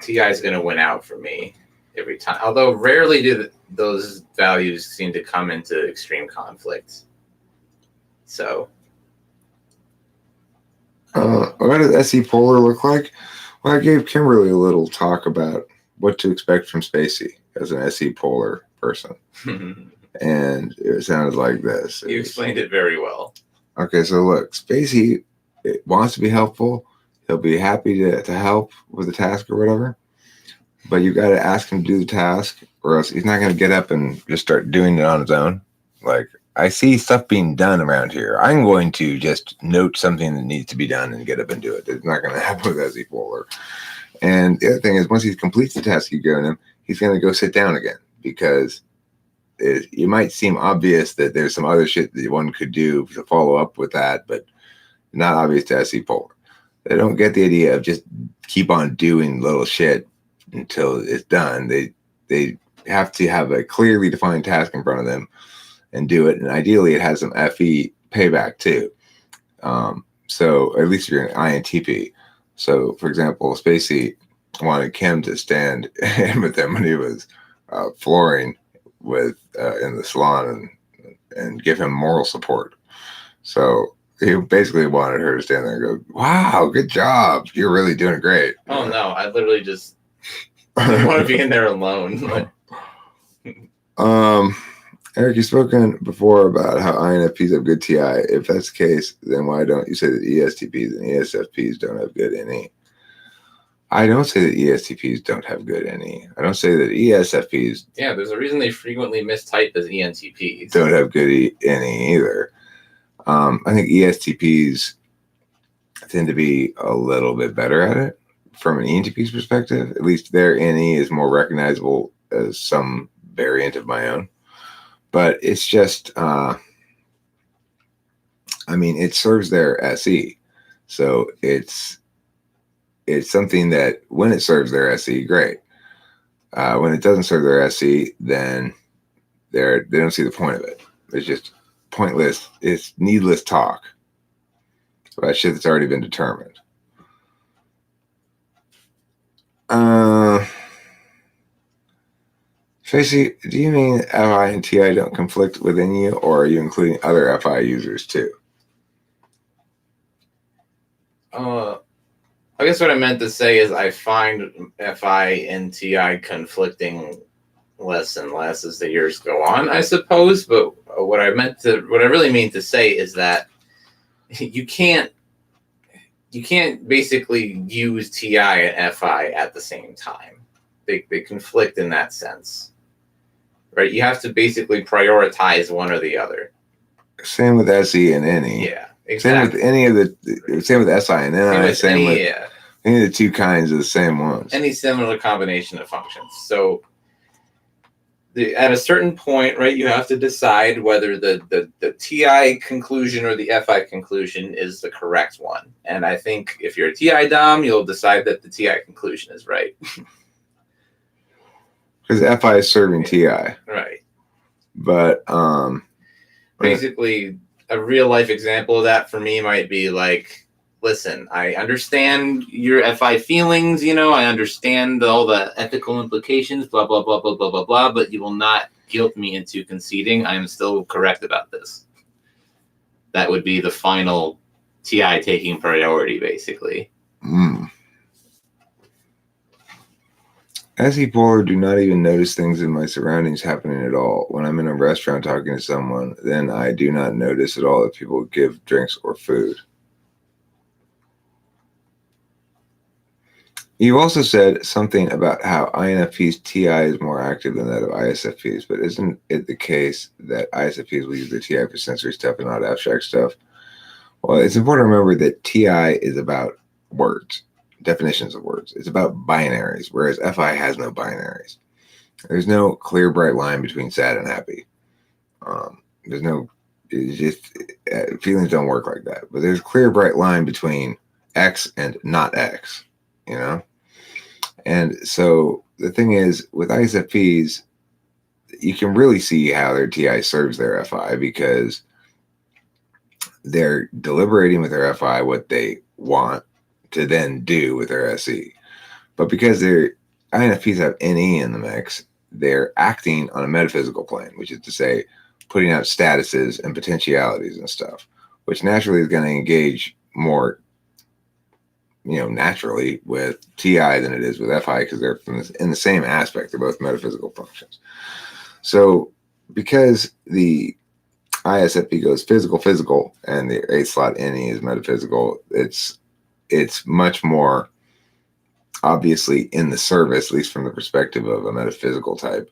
TI is going to win out for me every time. Although rarely do those values seem to come into extreme conflict. So. What does SE Polar look like? Well, I gave Kimberly a little talk about what to expect from Spacey as an SE Polar person. And it sounded like this. You explained it very well. Okay, so look, Spacey wants to be helpful. He'll be happy to help with the task or whatever. But you got to ask him to do the task, or else he's not going to get up and just start doing it on his own. Like, I see stuff being done around here. I'm going to just note something that needs to be done and get up and do it. It's not going to happen with SE Polar. And the other thing is, once he completes the task you give him, he's going to go sit down again because it might seem obvious that there's some other shit that one could do to follow up with that, but not obvious to SE Polar. They don't get the idea of just keep on doing little shit until it's done. They have to have a clearly defined task in front of them and do it. And ideally, it has some FE payback too. So at least if you're an INTP. So, for example, Spacey wanted Kim to stand in with him when he was flooring with in the salon and give him moral support. So he basically wanted her to stand there and go, "Wow, good job! You're really doing great." Oh no, I literally just didn't want to be in there alone. Eric, you've spoken before about how INFPs have good TI. If that's the case, then why don't you say that ESTPs and ESFPs don't have good NE? I don't say that ESTPs don't have good NE. I don't say that ESFPs. Yeah, there's a reason they frequently mistype as ENTPs. Don't have good NE either. I think ESTPs tend to be a little bit better at it from an ENTP's perspective. At least their NE is more recognizable as some variant of my own. But it's just, I mean, it serves their SE. So it's something that when it serves their SE, great. When it doesn't serve their SE, then they don't see the point of it. It's just pointless. It's needless talk about shit that's already been determined. Tracy, do you mean FI and TI don't conflict within you, or are you including other FI users too? I guess what I meant to say is I find FI and TI conflicting less and less as the years go on, I suppose. But what I really mean to say is that you can't basically use TI and FI at the same time. They conflict in that sense, right? You have to basically prioritize one or the other. Same with SE and NE. Yeah, exactly. Same with SI and NI. Same with any of the two kinds of the same ones. Any similar combination of functions. So at a certain point, right, you have to decide whether the TI conclusion or the FI conclusion is the correct one. And I think if you're a TI Dom, you'll decide that the TI conclusion is right. Because FI is serving TI. Right. But basically, a real life example of that for me might be like, listen, I understand your FI feelings, I understand all the ethical implications, blah, blah, blah, blah, blah, blah, blah, but you will not guilt me into conceding I am still correct about this. That would be the final TI taking priority, basically. SE Polar do not even notice things in my surroundings happening at all. When I'm in a restaurant talking to someone, then I do not notice at all that people give drinks or food. You also said something about how INFP's TI is more active than that of ISFP's, but isn't it the case that ISFPs will use their TI for sensory stuff and not abstract stuff? Well, it's important to remember that TI is about words, definitions of words. It's about binaries, whereas FI has no binaries. There's no clear, bright line between sad and happy. It's just feelings don't work like that. But there's a clear, bright line between X and not X. And so the thing is, with ISFPs, you can really see how their TI serves their FI because they're deliberating with their FI what they want to then do with their SE. But because their INFPs have NE in the mix, they're acting on a metaphysical plane, which is to say, putting out statuses and potentialities and stuff, which naturally is going to engage more naturally with TI than it is with FI because they're in the same aspect. They're both metaphysical functions. So because the ISFP goes physical, and the 8 slot NE is metaphysical, it's much more obviously in the service, at least from the perspective of a metaphysical type,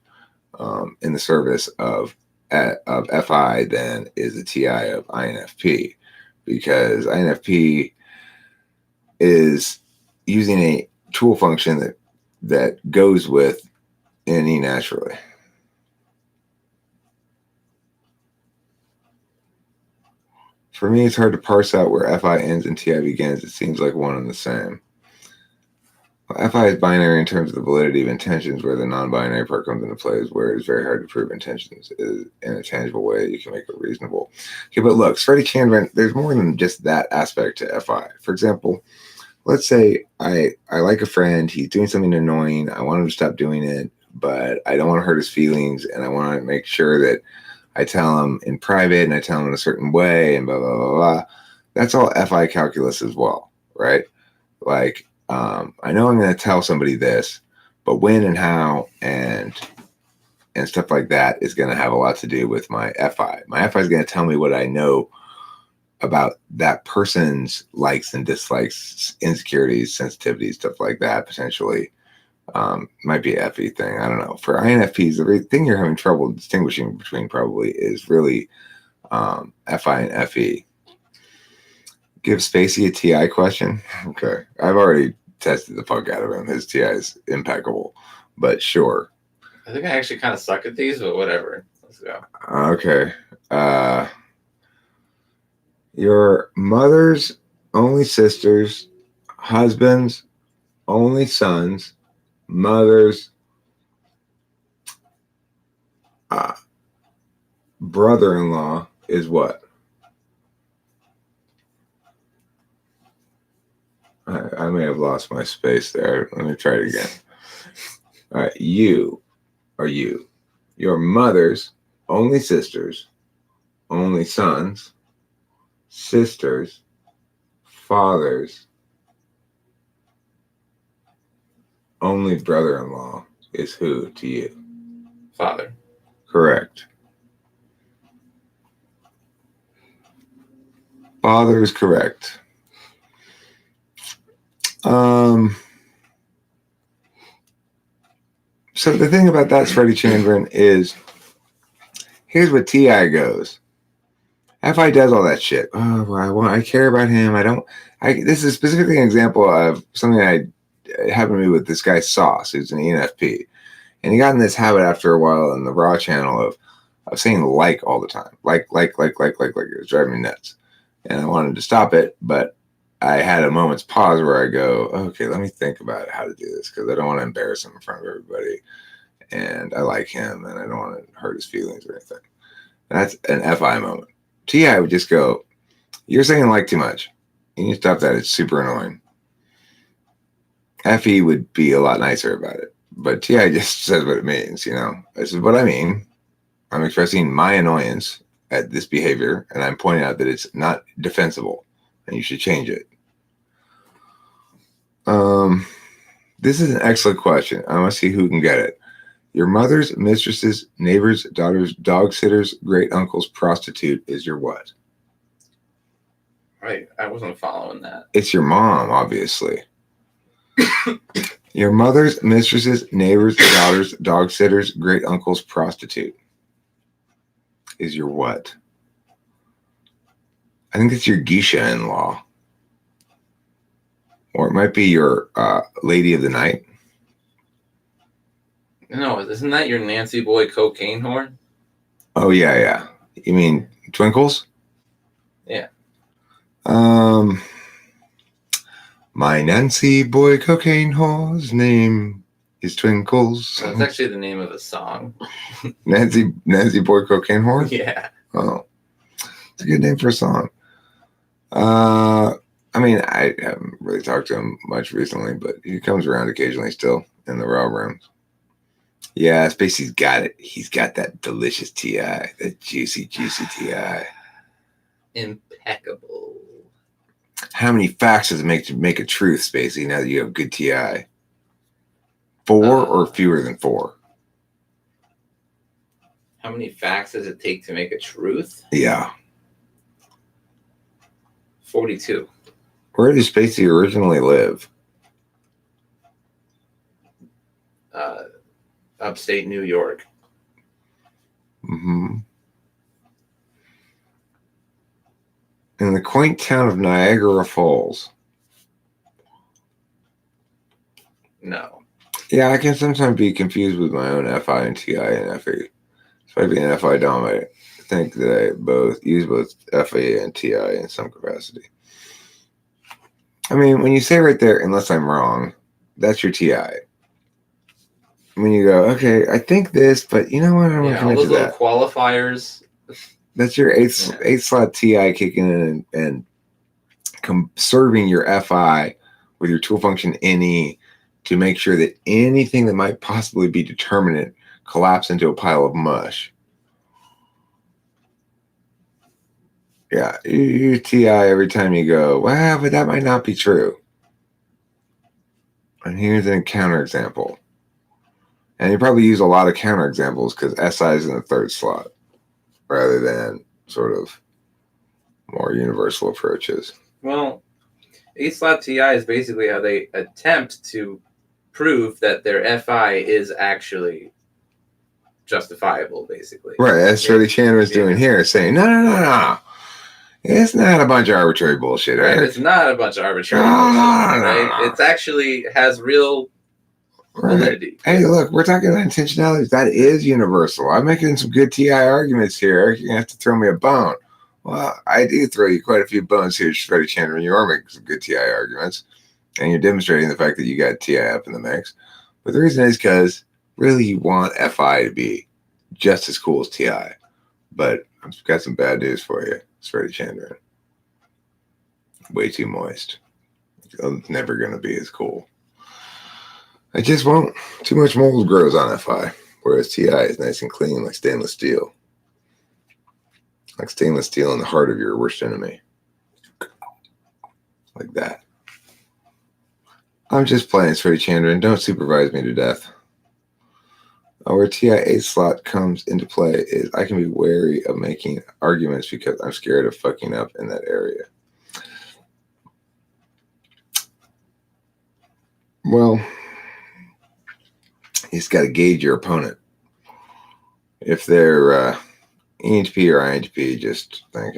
in the service of FI than is the TI of INFP, because INFP is using a tool function that goes with NE naturally. For me, it's hard to parse out where FI ends and TI begins. It seems like one and the same. Well, FI is binary in terms of the validity of intentions, where the non-binary part comes into play is where it's very hard to prove intentions in a tangible way. You can make it reasonable. Okay, but look, Freddie Chandran, there's more than just that aspect to FI. For example, let's say I like a friend, he's doing something annoying, I want him to stop doing it, but I don't want to hurt his feelings, and I want to make sure that I tell him in private and I tell him in a certain way and blah, blah, blah, blah. That's all FI calculus as well, right? Like, I know I'm going to tell somebody this, but when and how and stuff like that is going to have a lot to do with my FI. My FI is going to tell me what I know about that person's likes and dislikes, insecurities, sensitivities, stuff like that, potentially. Might be a FE thing. I don't know. For INFPs, the thing you're having trouble distinguishing between probably is really FI and FE. Give Spacey a TI question. Okay. I've already tested the fuck out of him. His TI is impeccable, but sure. I think I actually kind of suck at these, but whatever. Let's go. Okay. Your mother's only sisters, husband's only sons, mother's brother-in-law is what? I may have lost my space there. Let me try it again. All right, you are you. Your mother's only sisters, only sons, sisters, fathers, only brother-in-law is who to you? Father. Correct. Father is correct. So the thing about that, Freddie Chandran, is here's what TI goes. FI does all that shit. Oh, I care about him. This is specifically an example of something happened to me with this guy Sauce, who's an ENFP. And he got in this habit after a while in the Raw channel of saying like all the time. Like. It was driving me nuts. And I wanted to stop it, but I had a moment's pause where I go, okay, let me think about how to do this, because I don't want to embarrass him in front of everybody. And I like him, and I don't want to hurt his feelings or anything. And that's an FI moment. TI would just go, you're saying like too much. You need to stop that. It's super annoying. FE would be a lot nicer about it. But TI just says what it means, you know. This is what I mean. I'm expressing my annoyance at this behavior, and I'm pointing out that it's not defensible, and you should change it. This is an excellent question. I want to see who can get it. Your mother's, mistress's, neighbor's, daughter's, dog sitter's, great uncle's prostitute is your what? Right. I wasn't following that. It's your mom, obviously. Your mother's, mistress's, neighbor's, daughter's, dog sitter's, great uncle's prostitute is your what? I think it's your geisha-in-law. Or it might be your lady of the night. No, isn't that your Nancy boy cocaine whore? Oh, yeah. You mean Twinkles? Yeah. My Nancy boy cocaine whore's name is Twinkles. That's actually the name of a song. Nancy boy cocaine whore? Yeah. Oh. It's a good name for a song. I mean, I haven't really talked to him much recently, but he comes around occasionally still in the raw rooms. Yeah, Spacey's got it. He's got that delicious TI, that juicy TI. Impeccable. How many facts does it make to make a truth, Spacey, now that you have good TI? 4 or fewer than 4? How many facts does it take to make a truth? Yeah. 42. Where did Spacey originally live? Upstate New York. Mm-hmm. In the quaint town of Niagara Falls. No. Yeah, I can sometimes be confused with my own FI and TI and FE. Especially an FI dominated. think that I use both FA and TI in some capacity. I mean, when you say right there, unless I'm wrong, that's your TI. When you go, okay, I think this, but you know what? I'm going to commit to little that. Qualifiers. That's your eight slot TI kicking in and serving your FI with your tool function any to make sure that anything that might possibly be determinate collapse into a pile of mush. Yeah, you TI every time you go, well, but that might not be true. And here's a counterexample. And you probably use a lot of counterexamples because SI is in the third slot rather than sort of more universal approaches. Well, 8-slot TI is basically how they attempt to prove that their FI is actually justifiable, basically. Right, that's Freddie Chandler is doing here, saying, no. It's not a bunch of arbitrary bullshit, right? Eric. It's not a bunch of arbitrary bullshit, right? It actually has real validity. Hey, look, we're talking about intentionality. That is universal. I'm making some good TI arguments here, Eric. You're going to have to throw me a bone. Well, I do throw you quite a few bones here, Freddie Chandler, and you are making some good TI arguments. And you're demonstrating the fact that you got TI up in the mix. But the reason is because really you want FI to be just as cool as TI. But I've got some bad news for you. It's Freddie Chandler. Way too moist. It's never going to be as cool. I just won't. Too much mold grows on FI, whereas TI is nice and clean like stainless steel. Like stainless steel in the heart of your worst enemy. Like that. I'm just playing, Freddie Chandler, and don't supervise me to death. Where TI 8 slot comes into play is I can be wary of making arguments because I'm scared of fucking up in that area. Well, you just got to gauge your opponent. If they're ENTP or INTP, just think,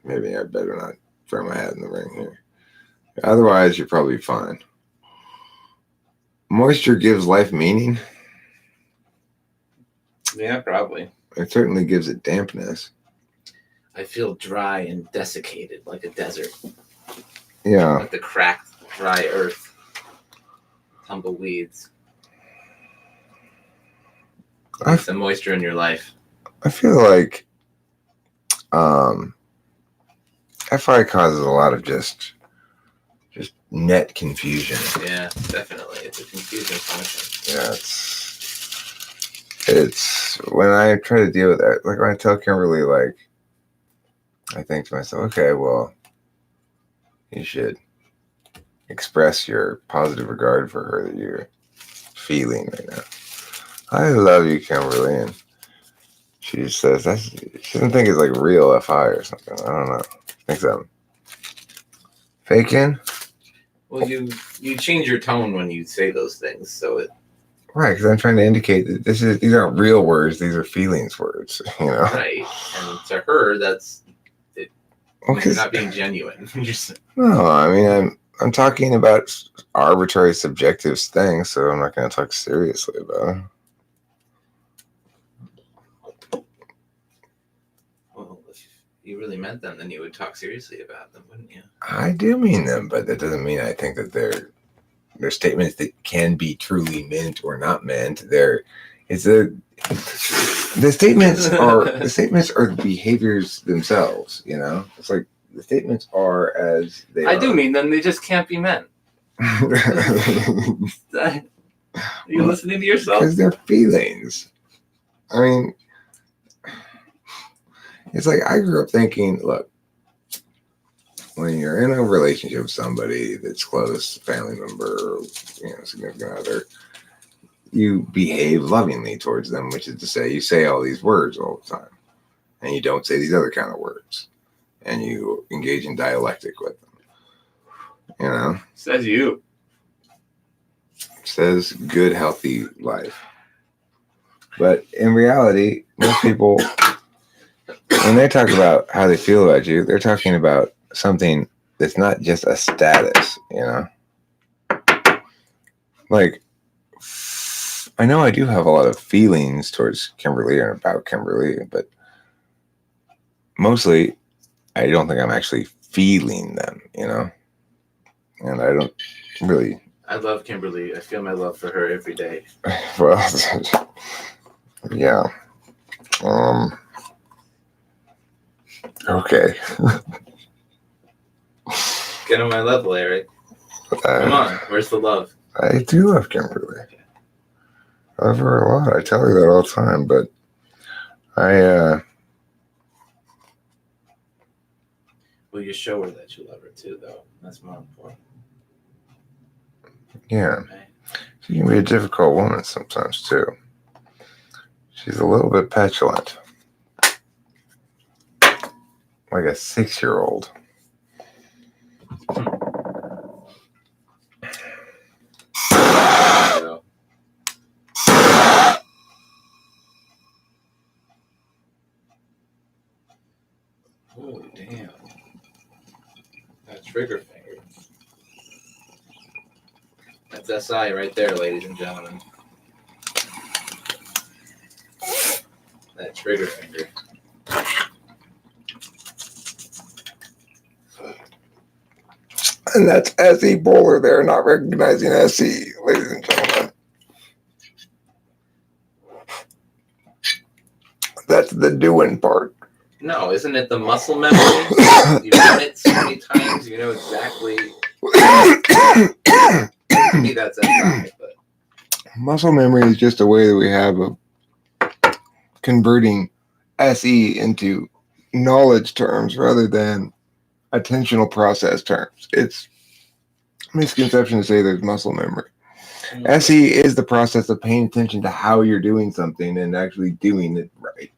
maybe I better not throw my hat in the ring here. Otherwise, you're probably fine. Moisture gives life meaning. Yeah, probably. It certainly gives it dampness. I feel dry and desiccated like a desert. Yeah. Like the cracked, dry earth. Tumbleweeds. Need some moisture in your life. I feel like FI causes a lot of just net confusion. Yeah, definitely. It's a confusing function. Yeah, it's when I try to deal with that, like when I tell Kimberly, like, I think to myself, okay, well, you should express your positive regard for her that you're feeling right now. I love you, Kimberly, and she just says she doesn't think it's like real FI or something. I don't know. I think so. Faking? Well, you change your tone when you say those things, so it. Right, because I'm trying to indicate that these aren't real words; these are feelings words. You know. Right, and to her, that's it. Well, you're not being genuine. No, I mean I'm talking about arbitrary, subjective things, so I'm not going to talk seriously about it. Well, if you really meant them, then you would talk seriously about them, wouldn't you? I do mean them, but that doesn't mean I think that they're statements that can be truly meant or not meant. The statements are the behaviors themselves. You know, it's like the statements are as they are. I do mean them; they just can't be meant. Are you listening to yourself? Because they're feelings. I mean, it's like I grew up thinking, look, when you're in a relationship with somebody that's close, family member, significant other, you behave lovingly towards them, which is to say you say all these words all the time, and you don't say these other kind of words, and you engage in dialectic with them. You know? Says you. Says good, healthy life. But in reality, most people, when they talk about how they feel about you, they're talking about something that's not just a status, you know? Like, I know I do have a lot of feelings towards Kimberly and about Kimberly, but mostly I don't think I'm actually feeling them, and I don't really. I love Kimberly. I feel my love for her every day. Well, yeah. Okay. Get on my level, Eric. Come on. Where's the love? I do love Kimberly. I love her a lot. I tell her that all the time, but Well, you show her that you love her too, though. That's more important. Yeah. Okay. She can be a difficult woman sometimes, too. She's a little bit petulant. Like a 6-year-old. Oh, damn. That's trigger finger. That's SI right there, ladies and gentlemen. That trigger finger. And that's SE Bowler there, not recognizing SE, ladies and gentlemen. That's the doing part. No, isn't it the muscle memory? You've done it so many times, you know exactly. To me, that's SI, but Muscle memory is just a way that we have of converting SE into knowledge terms rather than attentional process terms. It's a misconception to say there's muscle memory. SE is the process of paying attention to how you're doing something and actually doing it right.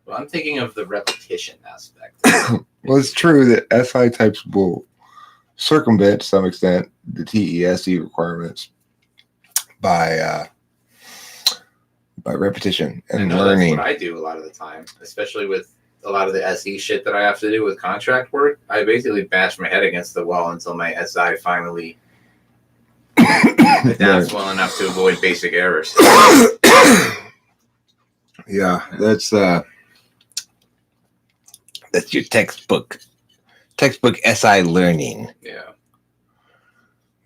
Well, I'm thinking of the repetition aspect. Well, it's true that SI types will circumvent to some extent the TESE requirements by repetition and learning. That's what I do a lot of the time, especially with a lot of the SE shit that I have to do with contract work. I basically bash my head against the wall until my SI finally adapts well enough to avoid basic errors. Yeah, that's your textbook SI learning. Yeah.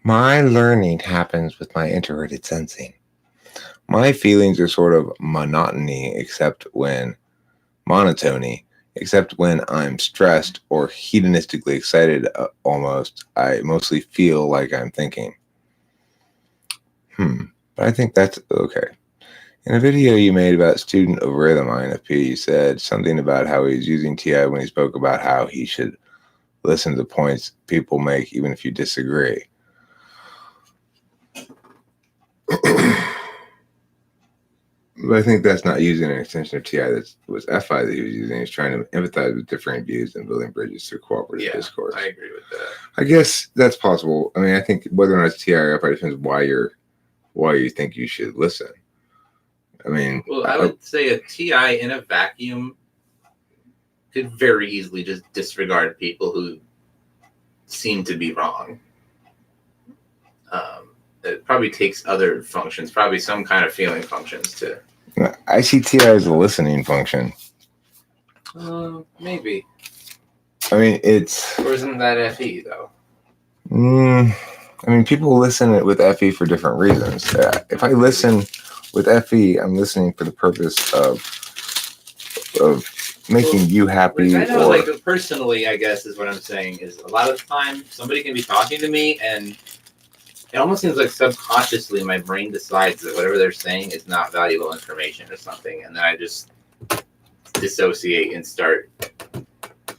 My learning happens with my introverted sensing. My feelings are sort of monotony, except when I'm stressed or hedonistically excited. Almost, I mostly feel like I'm thinking. But I think that's okay. In a video you made about student of rhythm INFP, you said something about how he's using TI when he spoke about how he should listen to the points people make even if you disagree. But I think that's not using an extension of TI. That was FI that he was using. He's trying to empathize with differing views and building bridges through cooperative discourse. I agree with that. I guess that's possible. I mean, I think whether or not it's TI or FI depends why you think you should listen. I mean, well, I would say a TI in a vacuum could very easily just disregard people who seem to be wrong. It probably takes other functions, probably some kind of feeling functions too. I see TI as a listening function. Maybe. I mean, it's... Or isn't that FE, though? I mean, people listen with FE for different reasons. If I listen with FE, I'm listening for the purpose of making you happy. Which I know, like, personally, I guess, is what I'm saying, is a lot of the time, somebody can be talking to me, and it almost seems like subconsciously my brain decides that whatever they're saying is not valuable information or something, and then I just dissociate and start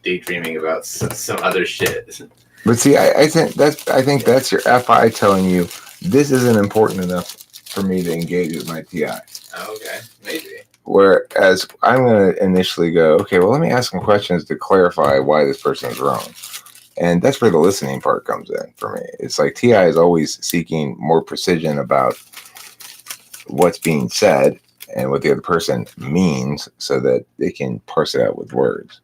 daydreaming about some other shit. But see, I think that's your FI telling you this isn't important enough for me to engage with my TI. Okay, maybe. Whereas I'm going to initially go, okay, well, let me ask some questions to clarify why this person's wrong. And that's where the listening part comes in for me. It's like TI is always seeking more precision about what's being said and what the other person means so that they can parse it out with words.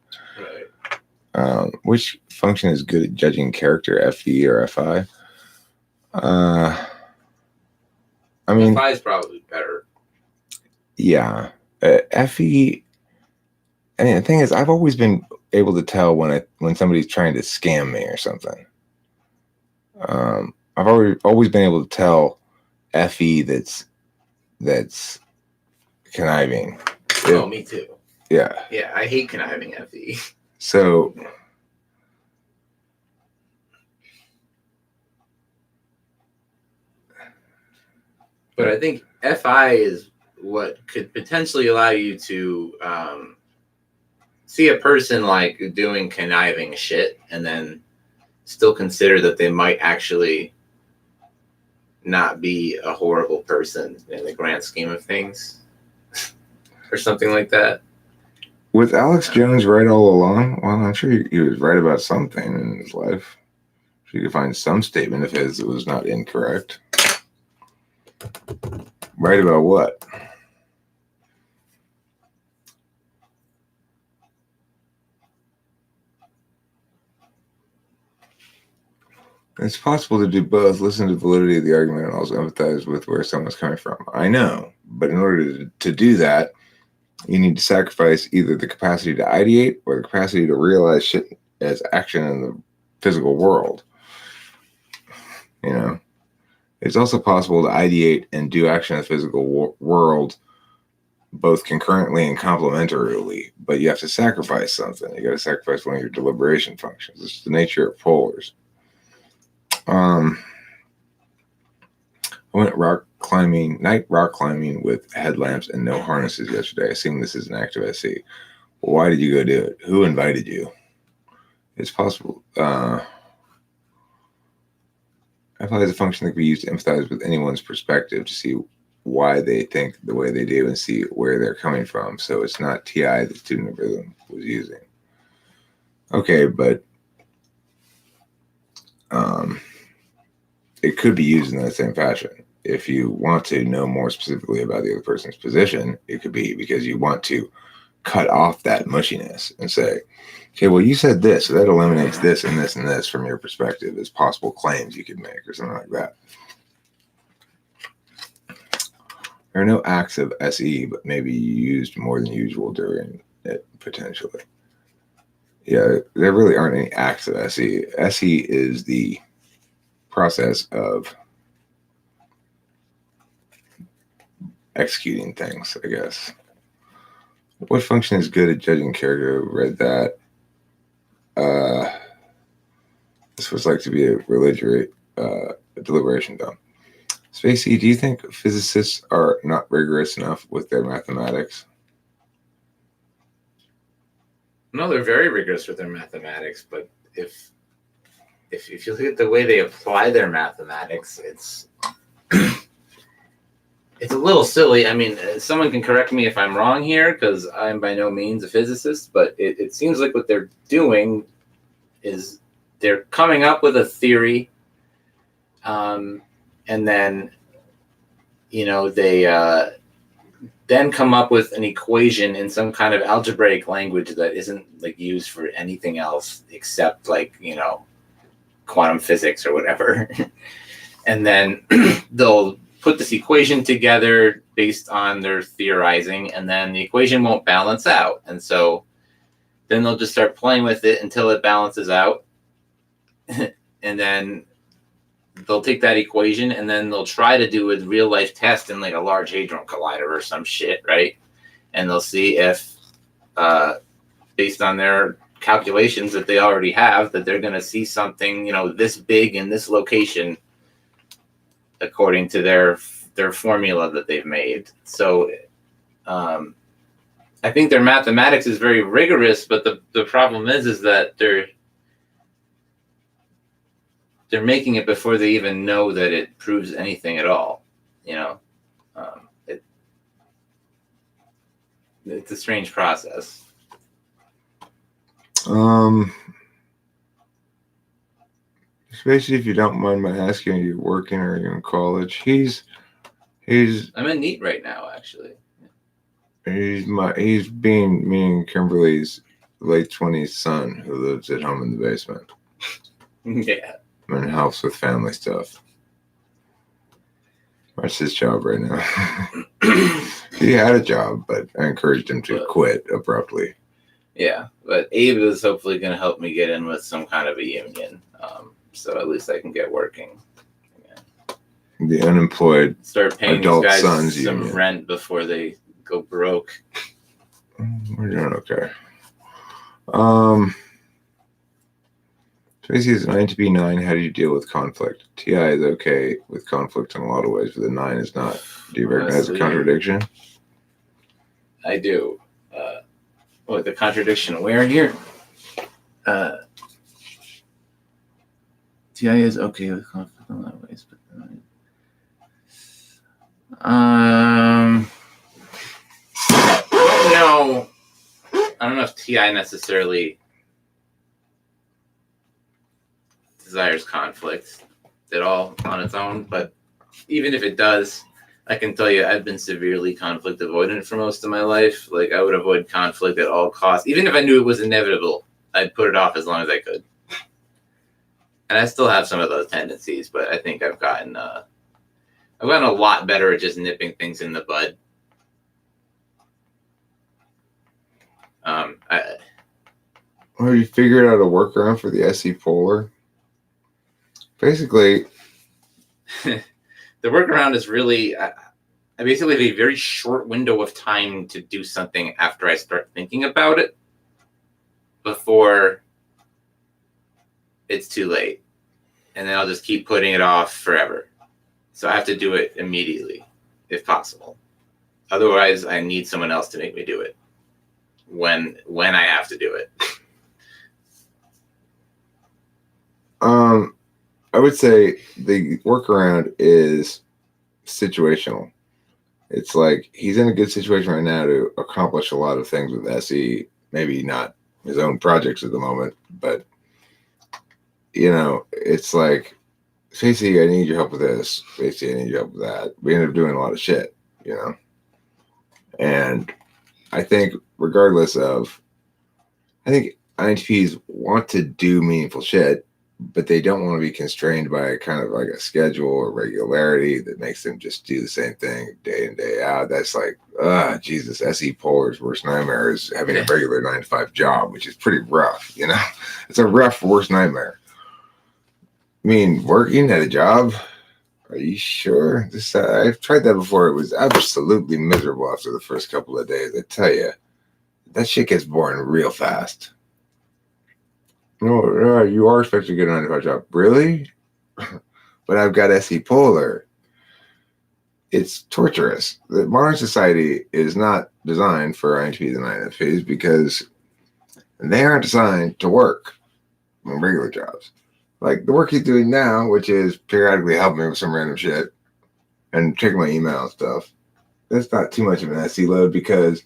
Right. Which function is good at judging character, FE or FI? I mean, FI is probably better. Yeah. FE, I mean, the thing is, I've always been able to tell when somebody's trying to scam me or something. I've always been able to tell FE that's conniving. Oh, me too. Yeah. Yeah, I hate conniving FE. So but I think FI is what could potentially allow you to see a person like doing conniving shit and then still consider that they might actually not be a horrible person in the grand scheme of things or something like that. Was Alex Jones right all along? Well, I'm sure he was right about something in his life. You could find some statement of his that was not incorrect. Right about what? It's possible to do both. Listen to the validity of the argument and also empathize with where someone's coming from. I know, but in order to do that, you need to sacrifice either the capacity to ideate or the capacity to realize shit as action in the physical world. You know, it's also possible to ideate and do action in the physical world both concurrently and complementarily, but you have to sacrifice something. You got to sacrifice one of your deliberation functions. It's the nature of polars. I went night rock climbing with headlamps and no harnesses yesterday. I assume this is an active SE. Well, why did you go do it? Who invited you? It's possible. FI is a function that can be used to empathize with anyone's perspective to see why they think the way they do and see where they're coming from. So it's not TI the student of rhythm was using. Okay, but it could be used in that same fashion. If you want to know more specifically about the other person's position, it could be because you want to cut off that mushiness and say, okay, well, you said this, so that eliminates this and this and this from your perspective as possible claims you could make or something like that. There are no acts of SE, but maybe used more than usual during it, potentially. Yeah, there really aren't any acts of SE. SE is the process of executing things, I guess. What function is good at judging character? Read that. This was like to be a deliberation, though. Spacey, do you think physicists are not rigorous enough with their mathematics? No, they're very rigorous with their mathematics, but if you look at the way they apply their mathematics, it's it's a little silly. I mean, someone can correct me if I'm wrong here, because I'm by no means a physicist, but it seems like what they're doing is they're coming up with a theory, and then, they then come up with an equation in some kind of algebraic language that isn't like used for anything else except quantum physics or whatever. And then they'll put this equation together based on their theorizing, and then the equation won't balance out. And so then they'll just start playing with it until it balances out. And then they'll take that equation and then they'll try to do a real life test in like a large hadron collider or some shit, right? And they'll see if, based on their calculations that they already have, that they're going to see something, this big in this location, according to their formula that they've made. So I think their mathematics is very rigorous, but the problem is that they're making it before they even know that it proves anything at all. It's a strange process. Especially if you don't mind my asking, are you working or are you in college? He's I'm in NEAT right now, actually. He's being me and Kimberly's late 20s son who lives at home in the basement. Yeah. And helps with family stuff. That's his job right now. He had a job, but I encouraged him to quit abruptly. Yeah, but Abe is hopefully going to help me get in with some kind of a union, so at least I can get working. The unemployed Start paying adult these guys sons some union. rent before they go broke. We're doing okay. Tracy is 9 to be 9. How do you deal with conflict? TI is okay with conflict in a lot of ways, but the 9 is not. Do you recognize the contradiction? I do. The contradiction where here? TI is okay with conflict in a lot of ways, but no, I don't know if TI necessarily desires conflict at all on its own, but even if it does, I can tell you I've been severely conflict avoidant for most of my life. Like, I would avoid conflict at all costs. Even if I knew it was inevitable, I'd put it off as long as I could. And I still have some of those tendencies, but I think I've gotten a lot better at just nipping things in the bud. Well, you figured out a workaround for the SE polar? Basically, the workaround is really, I basically have a very short window of time to do something after I start thinking about it before it's too late. And then I'll just keep putting it off forever. So I have to do it immediately, if possible. Otherwise, I need someone else to make me do it when I have to do it. I would say the workaround is situational. It's like he's in a good situation right now to accomplish a lot of things with SE. Maybe not his own projects at the moment, but it's like, Stacey, I need your help with this. Stacey, I need your help with that. We end up doing a lot of shit, And I think regardless of, I think INTPs want to do meaningful shit, but they don't want to be constrained by kind of like a schedule or regularity that makes them just do the same thing day in, day out. That's like, Jesus, SE Polar's worst nightmare is having a regular 9-to-5 job, which is pretty rough, It's a rough, worst nightmare. I mean, working at a job? Are you sure? I've tried that before. It was absolutely miserable after the first couple of days. I tell you, that shit gets boring real fast. No, you are expected to get a 9-to-5 job. Really? But I've got SE Polar. It's torturous. The modern society is not designed for INTPs and INFPs because they aren't designed to work in regular jobs. Like the work he's doing now, which is periodically helping me with some random shit and checking my email and stuff. That's not too much of an SE load because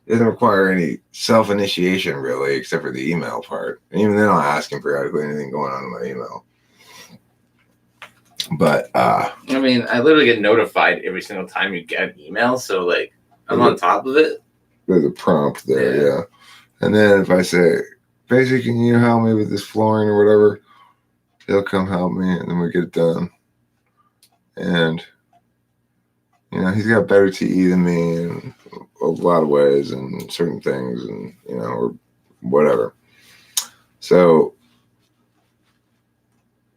it doesn't require any self-initiation really, except for the email part. And even then, I'll ask him periodically anything going on in my email. But I mean, I literally get notified every single time you get an email, so like I'm on top of it. There's a prompt there, yeah. And then if I say, "Basically, can you help me with this flooring or whatever?" He'll come help me, and then we get it done. And he's got better TE than me in a lot of ways and certain things, and or whatever. So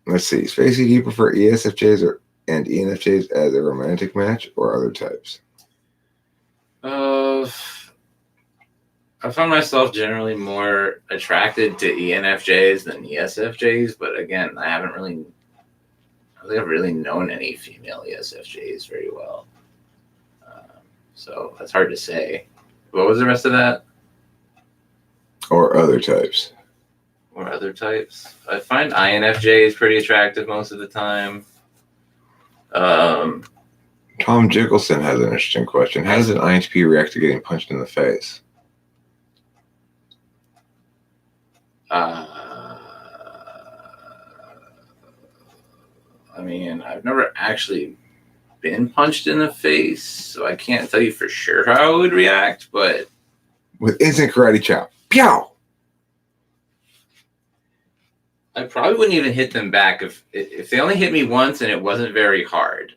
let's see. Spacey, do you prefer ESFJs and ENFJs as a romantic match or other types? I find myself generally more attracted to ENFJs than ESFJs, but again, I don't think I've really known any female ESFJs very well. So that's hard to say. What was the rest of that? Or other types. Or other types. I find INFJs pretty attractive most of the time. Tom Jickelson has an interesting question. How does an INTP react to getting punched in the face? I mean, I've never actually been punched in the face, so I can't tell you for sure how I would react, but with instant karate chop. Pew! I probably wouldn't even hit them back if they only hit me once and it wasn't very hard.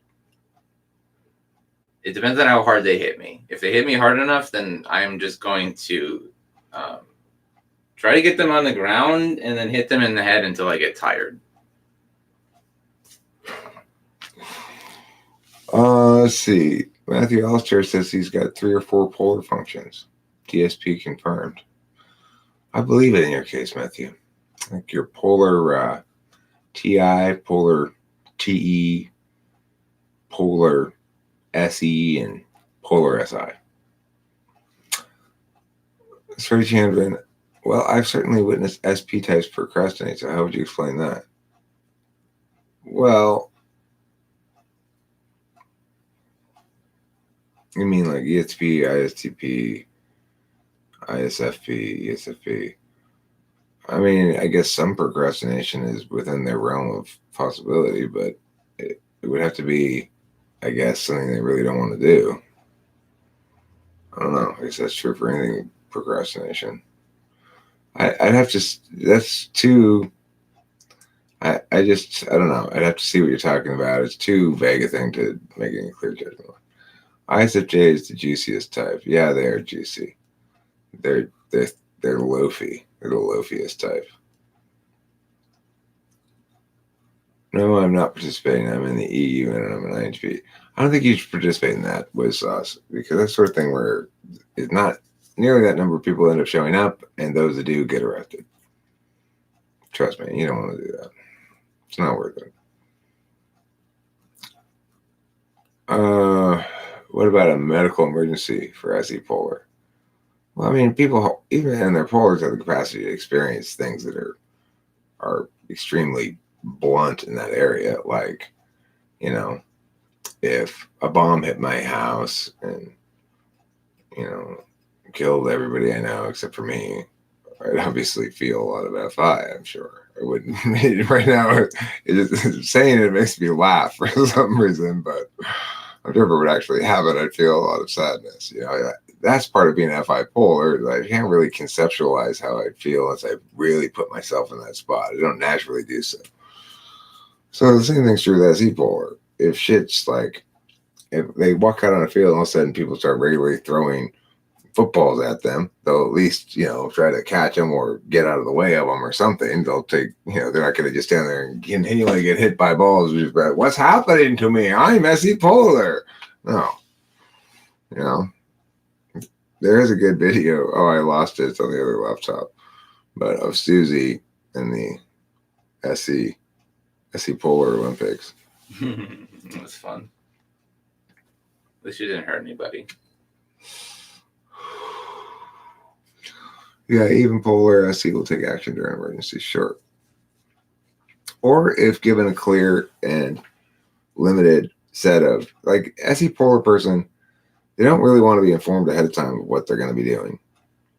It depends on how hard they hit me. If they hit me hard enough, then I'm just going to Try to get them on the ground and then hit them in the head until I get tired. Let's see. Matthew Alistair says he's got 3 or 4 polar functions. DSP confirmed. I believe it in your case, Matthew. Like your polar TI, polar TE, polar SE, and polar SI. Sorry, Chandran. Well, I've certainly witnessed SP types procrastinate, so how would you explain that? Well, you mean like ESP, ISTP, ISFP, ESFP. I mean, I guess some procrastination is within their realm of possibility, but it would have to be, I guess, something they really don't want to do. I don't know. I guess that's true for anything procrastination. I'd have to, that's too, I don't know. I'd have to see what you're talking about. It's too vague a thing to make any clear judgment. ISFJ is the juiciest type. Yeah, they are juicy. They're loafy. They're the loafiest type. No, I'm not participating. I'm in the EU and I'm an INTP. I don't think you should participate in that with sauce because that's sort of thing where it's not nearly that number of people end up showing up, and those that do get arrested. Trust me, you don't want to do that. It's not worth it. What about a medical emergency for SE polar? Well, I mean, people even in their polars have the capacity to experience things that are extremely blunt in that area. Like, you know, if a bomb hit my house and, you know, killed everybody I know except for me, I'd obviously feel a lot of FI, I'm sure. I wouldn't. Right now, saying it makes me laugh for some reason, but if I ever would actually have it, I'd feel a lot of sadness. You know, that's part of being FI polar. I can't really conceptualize how I'd feel unless I really put myself in that spot. I don't naturally do so. So the same thing's true with SE polar. If shit's like, if they walk out on a field and all of a sudden people start regularly throwing footballs at them, they'll at least, you know, try to catch them or get out of the way of them or something. They'll take, you know, they're not going to just stand there and continually get hit by balls. Just like, what's happening to me? I'm SE polar. No, you know, there is a good video. Oh, I lost it. It's on the other laptop, but of Susie in the SE polar Olympics. It was fun. At least you didn't hurt anybody. Yeah, even polar SE will take action during emergencies, sure. Or if given a clear and limited set of, like, SE polar person, they don't really want to be informed ahead of time of what they're going to be doing.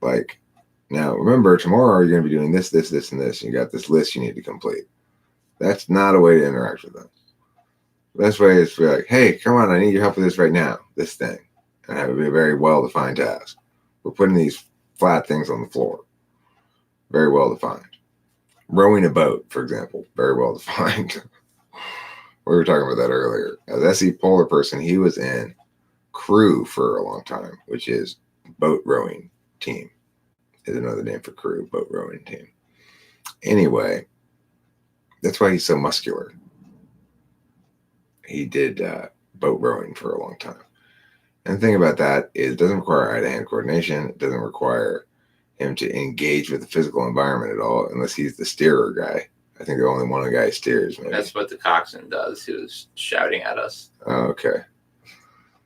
Like, now, remember, tomorrow you're going to be doing this, this, this, and this. And you got this list you need to complete. That's not a way to interact with them. The best way is to be like, hey, come on, I need your help with this right now, this thing. And have it be a very well-defined task. We're putting these flat things on the floor. Very well-defined. Rowing a boat, for example, very well-defined. We were talking about that earlier. As SE polar person, he was in crew for a long time, which is boat rowing team. Is another name for crew, boat rowing team. Anyway, that's why he's so muscular. He did boat rowing for a long time. And the thing about that is it doesn't require eye-to-hand coordination. It doesn't require him to engage with the physical environment at all, unless he's the steerer guy. I think the only one guy steers. Maybe. That's what the coxswain does. He was shouting at us. Oh, okay.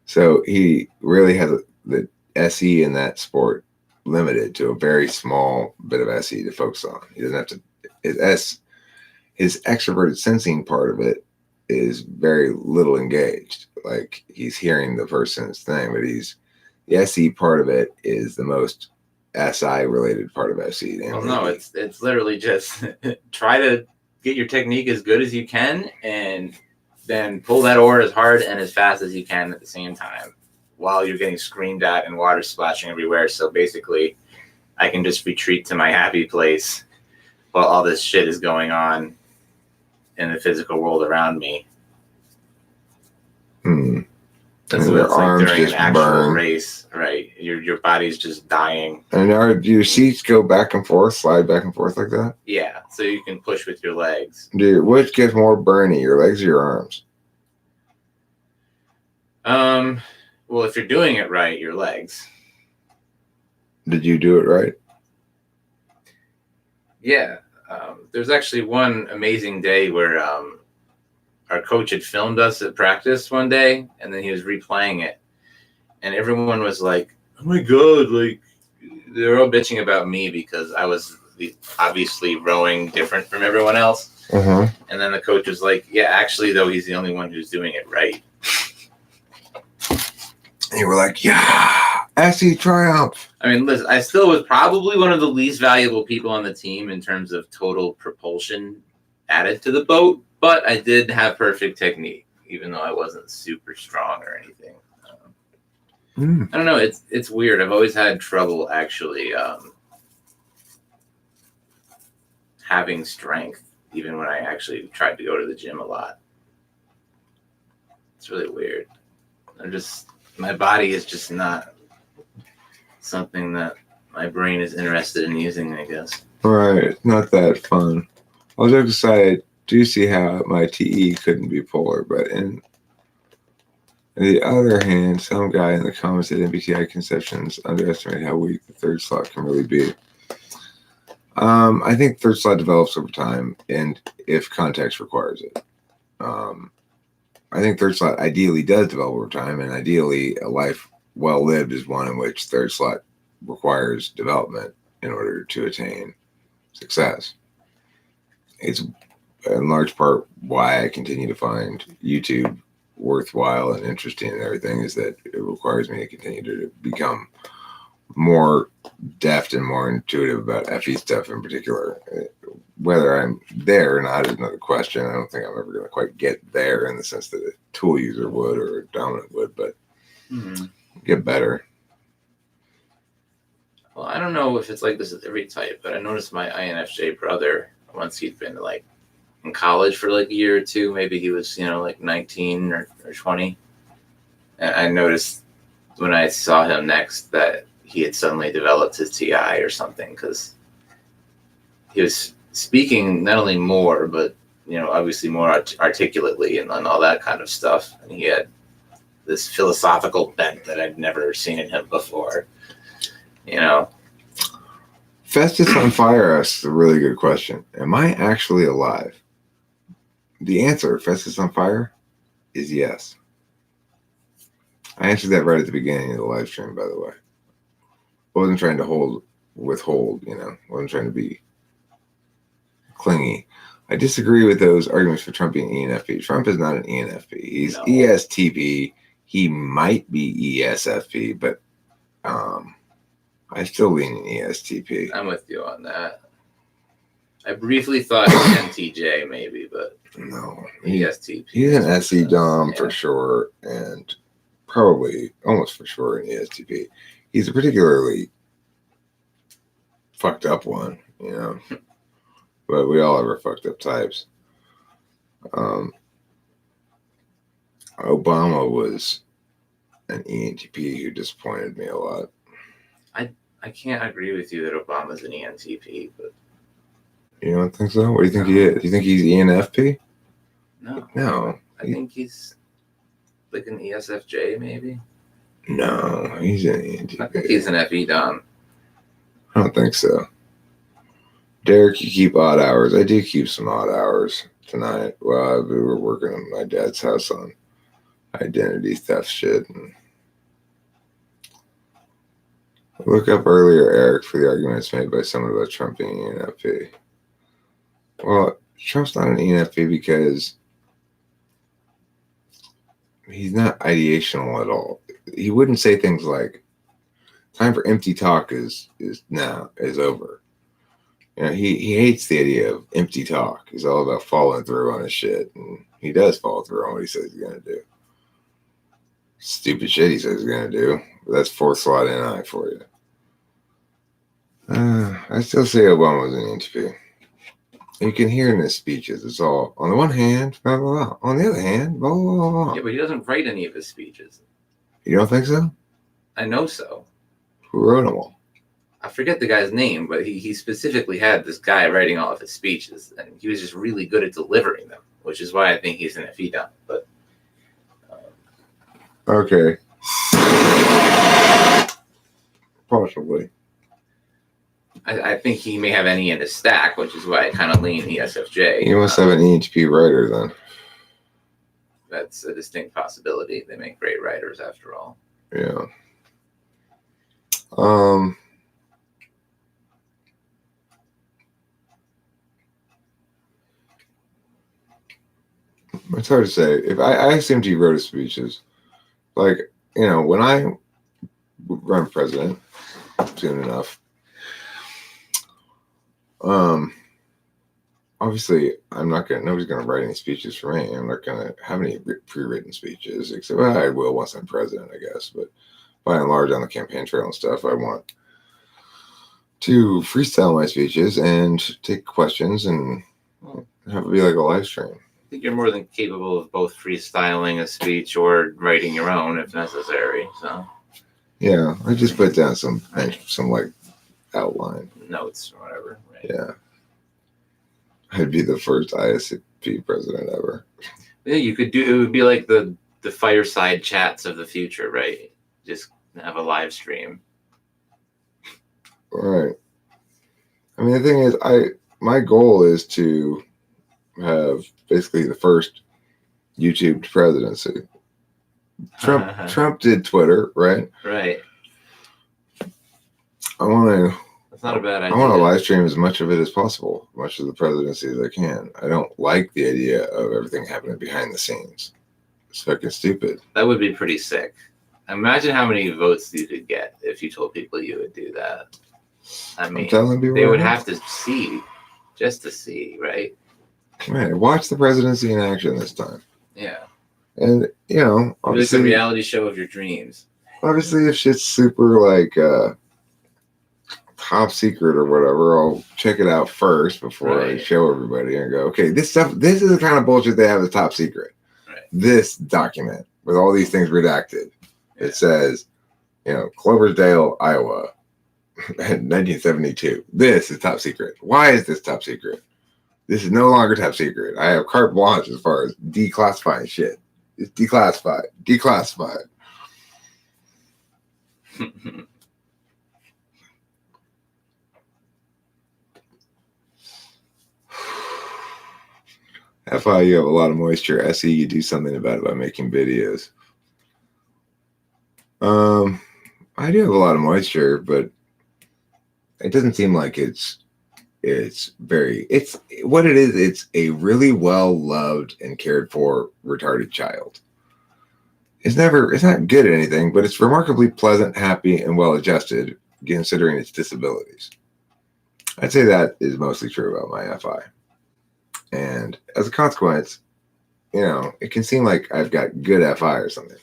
So he really has the SE in that sport limited to a very small bit of SE to focus on. He doesn't have to. His extroverted sensing part of it is very little engaged. Like he's hearing the person's thing, but the SE part of it is the most SI related part of SE. Well, no, it's literally just try to get your technique as good as you can, and then pull that oar as hard and as fast as you can at the same time, while you're getting screamed at and water splashing everywhere. So basically, I can just retreat to my happy place while all this shit is going on in the physical world around me. That's and what their it's like arms during an just actual burn. race, right? Your body's just dying. And do your seats go back and forth, slide back and forth like that? Yeah, so you can push with your legs. Which gets more burny, your legs or your arms? Well, if you're doing it right, your legs. Did you do it right? Yeah. There's actually one amazing day where our coach had filmed us at practice one day, and then he was replaying it, and everyone was like, "Oh my god!" Like they're all bitching about me because I was obviously rowing different from everyone else. Uh-huh. And then the coach was like, "Yeah, actually, though, he's the only one who's doing it right." And you were like, "Yeah, SE triumph." I mean, listen, I still was probably one of the least valuable people on the team in terms of total propulsion added to the boat, but I did have perfect technique, even though I wasn't super strong or anything. I don't know. It's weird. I've always had trouble actually having strength, even when I actually tried to go to the gym a lot. It's really weird. My body is just not something that my brain is interested in using, I guess. Right. It's not that fun. I'll joke aside, I do see how my TE couldn't be polar, but on the other hand, some guy in the comments said MBTI conceptions underestimate how weak the third slot can really be. I think third slot develops over time, and if context requires it. I think third slot ideally does develop over time, and ideally a life well lived is one in which third slot requires development in order to attain success. It's in large part why I continue to find YouTube worthwhile and interesting and everything, is that it requires me to continue to become more deft and more intuitive about FE stuff in particular. Whether I'm there or not is another question. I don't think I'm ever going to quite get there in the sense that a tool user would or a dominant would, but get better. Well, I don't know if it's like this with every type, but I noticed my INFJ brother, once he'd been like in college for like a year or two, maybe he was, like 19 or 20. And I noticed when I saw him next that he had suddenly developed his TI or something, because he was speaking not only more, but, obviously more articulately and all that kind of stuff. And he had this philosophical bent that I'd never seen in him before. Festus on Fire asks a really good question. Am I actually alive? The answer, Festus on Fire, is yes. I answered that right at the beginning of the live stream, by the way. I wasn't trying to withhold, I wasn't trying to be clingy. I disagree with those arguments for Trump being ENFP. Trump is not an ENFP. He's ESTP. He might be ESFP, but I still lean in ESTP. I'm with you on that. I briefly thought NTJ maybe, but no, ESTP. He's an SE Dom for sure, and probably almost for sure an ESTP. He's a particularly fucked up one, but we all have our fucked up types. Obama was an ENTP who disappointed me a lot. I can't agree with you that Obama's an ENTP, but you don't think so? What do you think he is? Do you think he's ENFP? No. I think he's like an ESFJ, maybe. No, he's an ENTP. I think he's an FE Dom. I don't think so. Derek, you keep odd hours. I do keep some odd hours tonight. Well, we were working at my dad's house on identity theft shit. And look up earlier, Eric, for the arguments made by someone about Trump being ENFP. Well, Trump's not an ENFP because he's not ideational at all. He wouldn't say things like, time for empty talk is over. He hates the idea of empty talk. He's all about following through on his shit, and he does follow through on what he says he's going to do. Stupid shit he says he's going to do. But that's fourth slot NI for you. I still say Obama was an ENTP. You can hear in his speeches, it's all, on the one hand, blah, blah, blah. On the other hand, blah, blah, blah, blah. Yeah, but he doesn't write any of his speeches. You don't think so? I know so. Who wrote them all? I forget the guy's name, but he specifically had this guy writing all of his speeches, and he was just really good at delivering them, which is why I think he's an FE But okay, possibly. I think he may have an E in his stack, which is why I kind of lean ESFJ. You must have an EHP writer then. That's a distinct possibility. They make great writers, after all. Yeah. It's hard to say. If I assumed he wrote his speeches, like, you know, when I run president soon enough, obviously nobody's gonna write any speeches for me. I'm not gonna have any pre-written speeches, except I will once I'm president, I guess. But by and large, on the campaign trail and stuff, I want to freestyle my speeches and take questions and have it be like a live stream. I think you're more than capable of both freestyling a speech or writing your own if necessary. So yeah, I just put down some like outline notes or whatever. Right? Yeah, I'd be the first ISP president ever. Yeah, you could do. It would be like the fireside chats of the future, right? Just have a live stream. Right. I mean, the thing is, my goal is to have basically the first YouTube presidency. Trump did Twitter, right? Right. I want to. That's not a bad idea. I want to live stream as much of it as possible, much of the presidency as I can. I don't like the idea of everything happening behind the scenes. It's fucking stupid. That would be pretty sick. Imagine how many votes you could get if you told people you would do that. I mean, they would have to see, just to see, right? Right. Watch the presidency in action this time. Yeah. And, you know, obviously, it's a reality show of your dreams. Obviously, if shit's super, like, top secret or whatever, I'll check it out first before I show everybody and go, okay, this is the kind of bullshit they have as top secret. Right. This document with all these things redacted. Yeah. It says, you know, Cloversdale, Iowa, 1972. This is top secret. Why is this top secret? This is no longer top secret. I have carte blanche as far as declassifying shit. It's declassified. Declassified. FI, you have a lot of moisture. SE, you do something about it by making videos. I do have a lot of moisture, but it doesn't seem like it's what it is. It's a really well loved and cared for retarded child. It's not good at anything, but it's remarkably pleasant, happy, and well adjusted considering its disabilities. I'd say that is mostly true about my FI. And as a consequence, you know, it can seem like I've got good FI or something,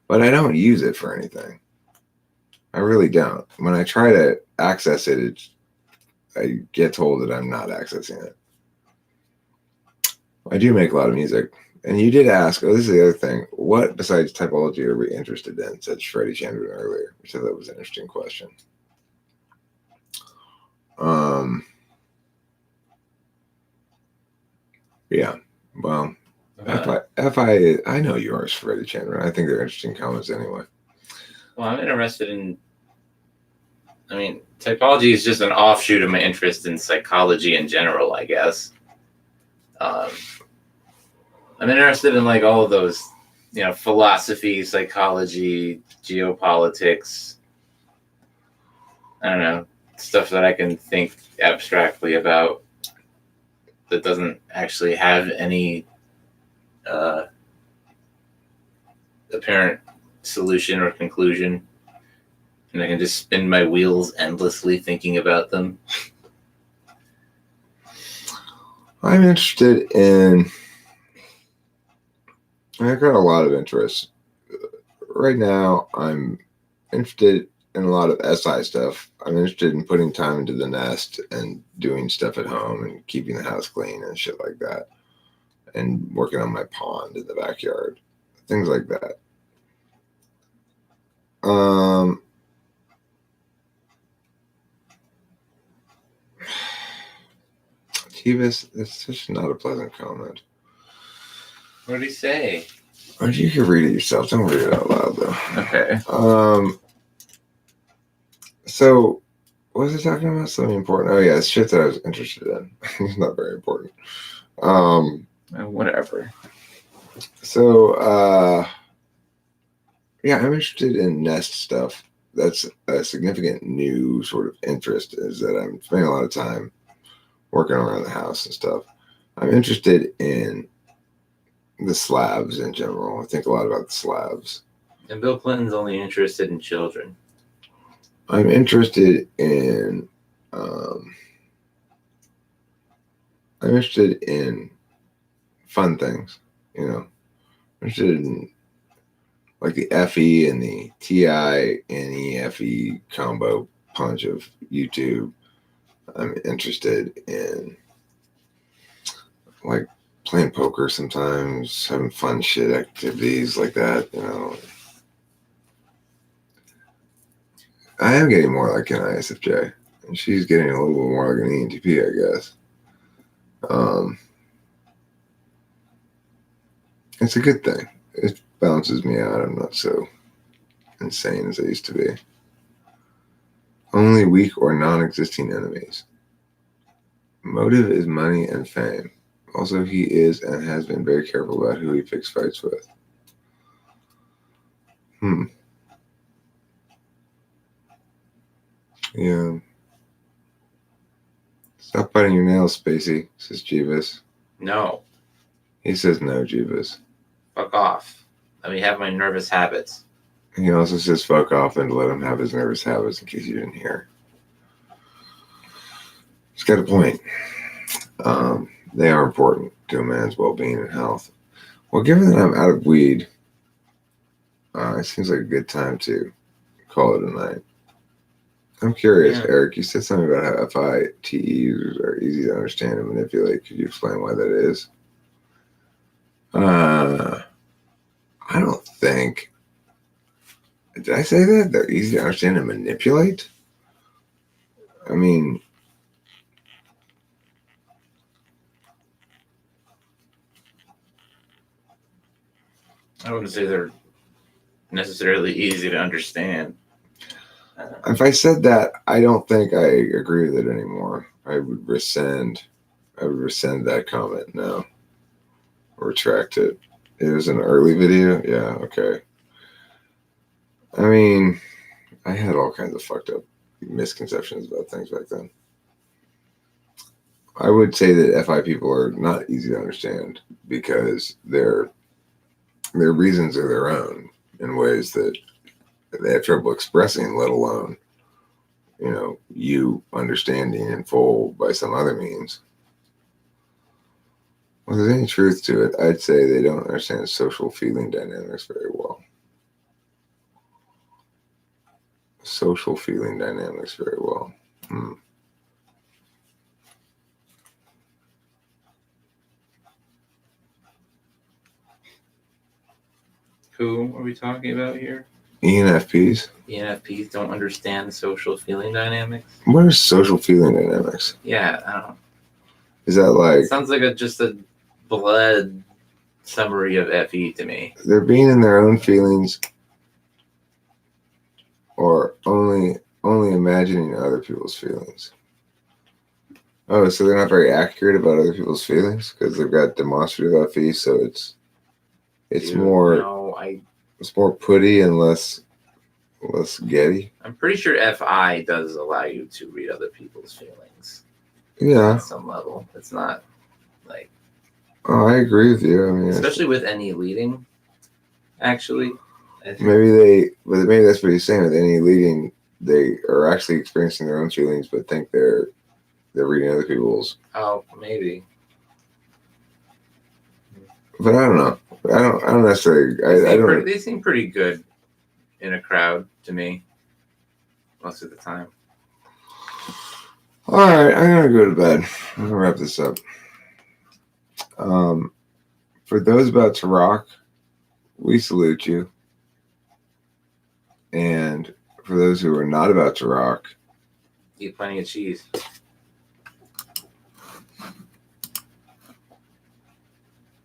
but I don't use it for anything. I really don't. When I try to access it, I get told that I'm not accessing it. I do make a lot of music. And you did ask, this is the other thing, what besides typology are we interested in, said Freddie Chandler earlier, which I thought was an interesting question. Yeah, well, FI, I know yours, Freddie Chandler. I think they're interesting comments anyway. Well, I'm interested in, typology is just an offshoot of my interest in psychology in general, I guess. I'm interested in like all of those, you know, philosophy, psychology, geopolitics. I don't know, stuff that I can think abstractly about that doesn't actually have any apparent solution or conclusion. And I can just spin my wheels endlessly thinking about them. I'm interested in... I've got a lot of interests. Right now, I'm interested in a lot of SI stuff. I'm interested in putting time into the nest and doing stuff at home and keeping the house clean and shit like that. And working on my pond in the backyard. Things like that. Jeebus, it's such not a pleasant comment. What did he say? Or you can read it yourself. Don't read it out loud, though. Okay. So, what was I talking about? Something important. Oh, yeah, it's shit that I was interested in. It's not very important. Whatever. So, yeah, I'm interested in nest stuff. That's a significant new sort of interest, is that I'm spending a lot of time working around the house and stuff. I'm interested in the slabs in general. I think a lot about the slabs. And Bill Clinton's only interested in children. I'm interested in fun things, you know. I'm interested in like the FE and the TI NEFE combo punch of YouTube. I'm interested in like playing poker sometimes, having fun shit activities like that, you know. I am getting more like an ISFJ, and she's getting a little bit more like an ENTP, I guess. It's a good thing. It balances me out. I'm not so insane as I used to be. Only weak or non-existing enemies. Motive is money and fame. Also, he is and has been very careful about who he picks fights with. Yeah. Stop biting your nails, Spacey, says Jeebus. No. He says no, Jeebus. Fuck off. Let me have my nervous habits. He also says fuck off and let him have his nervous habits in case you didn't hear. He's got a point. They are important to a man's well-being and health. Well, given that I'm out of weed, it seems like a good time to call it a night. I'm curious, Eric, you said something about how FITEs are easy to understand and manipulate. Could you explain why that is? I don't think... Did I say that? They're easy to understand and manipulate? I mean... I wouldn't say they're necessarily easy to understand. If I said that, I don't think I agree with it anymore. I would rescind that comment now. Retract it. It was an early video? Yeah, okay. I mean, I had all kinds of fucked up misconceptions about things back then. I would say that FI people are not easy to understand because their reasons are their own in ways that they have trouble expressing, let alone, you know, you understanding in full by some other means. Well, if there's any truth to it, I'd say they don't understand social feeling dynamics very well. Social feeling dynamics very well. Who are we talking about here? ENFPs. ENFPs don't understand social feeling dynamics. What are social feeling dynamics? Yeah, I don't know. Is that like... It sounds like just a bled summary of FE to me. They're being in their own feelings or only imagining other people's feelings. Oh, so they're not very accurate about other people's feelings because they've got demonstrative FE, so it's more it's more putty and less getty. I'm pretty sure FI does allow you to read other people's feelings. Yeah. At some level. It's not like... Oh, I agree with you. I mean, especially with any leading, actually. Maybe that's what he's saying. With any leading, they are actually experiencing their own feelings, but think they're reading other people's. Oh, maybe. But I don't know. I don't necessarily. They seem pretty good in a crowd to me, most of the time. All right, I'm gonna go to bed. I'm gonna wrap this up. For those about to rock, we salute you. And for those who are not about to rock, Eat plenty of cheese.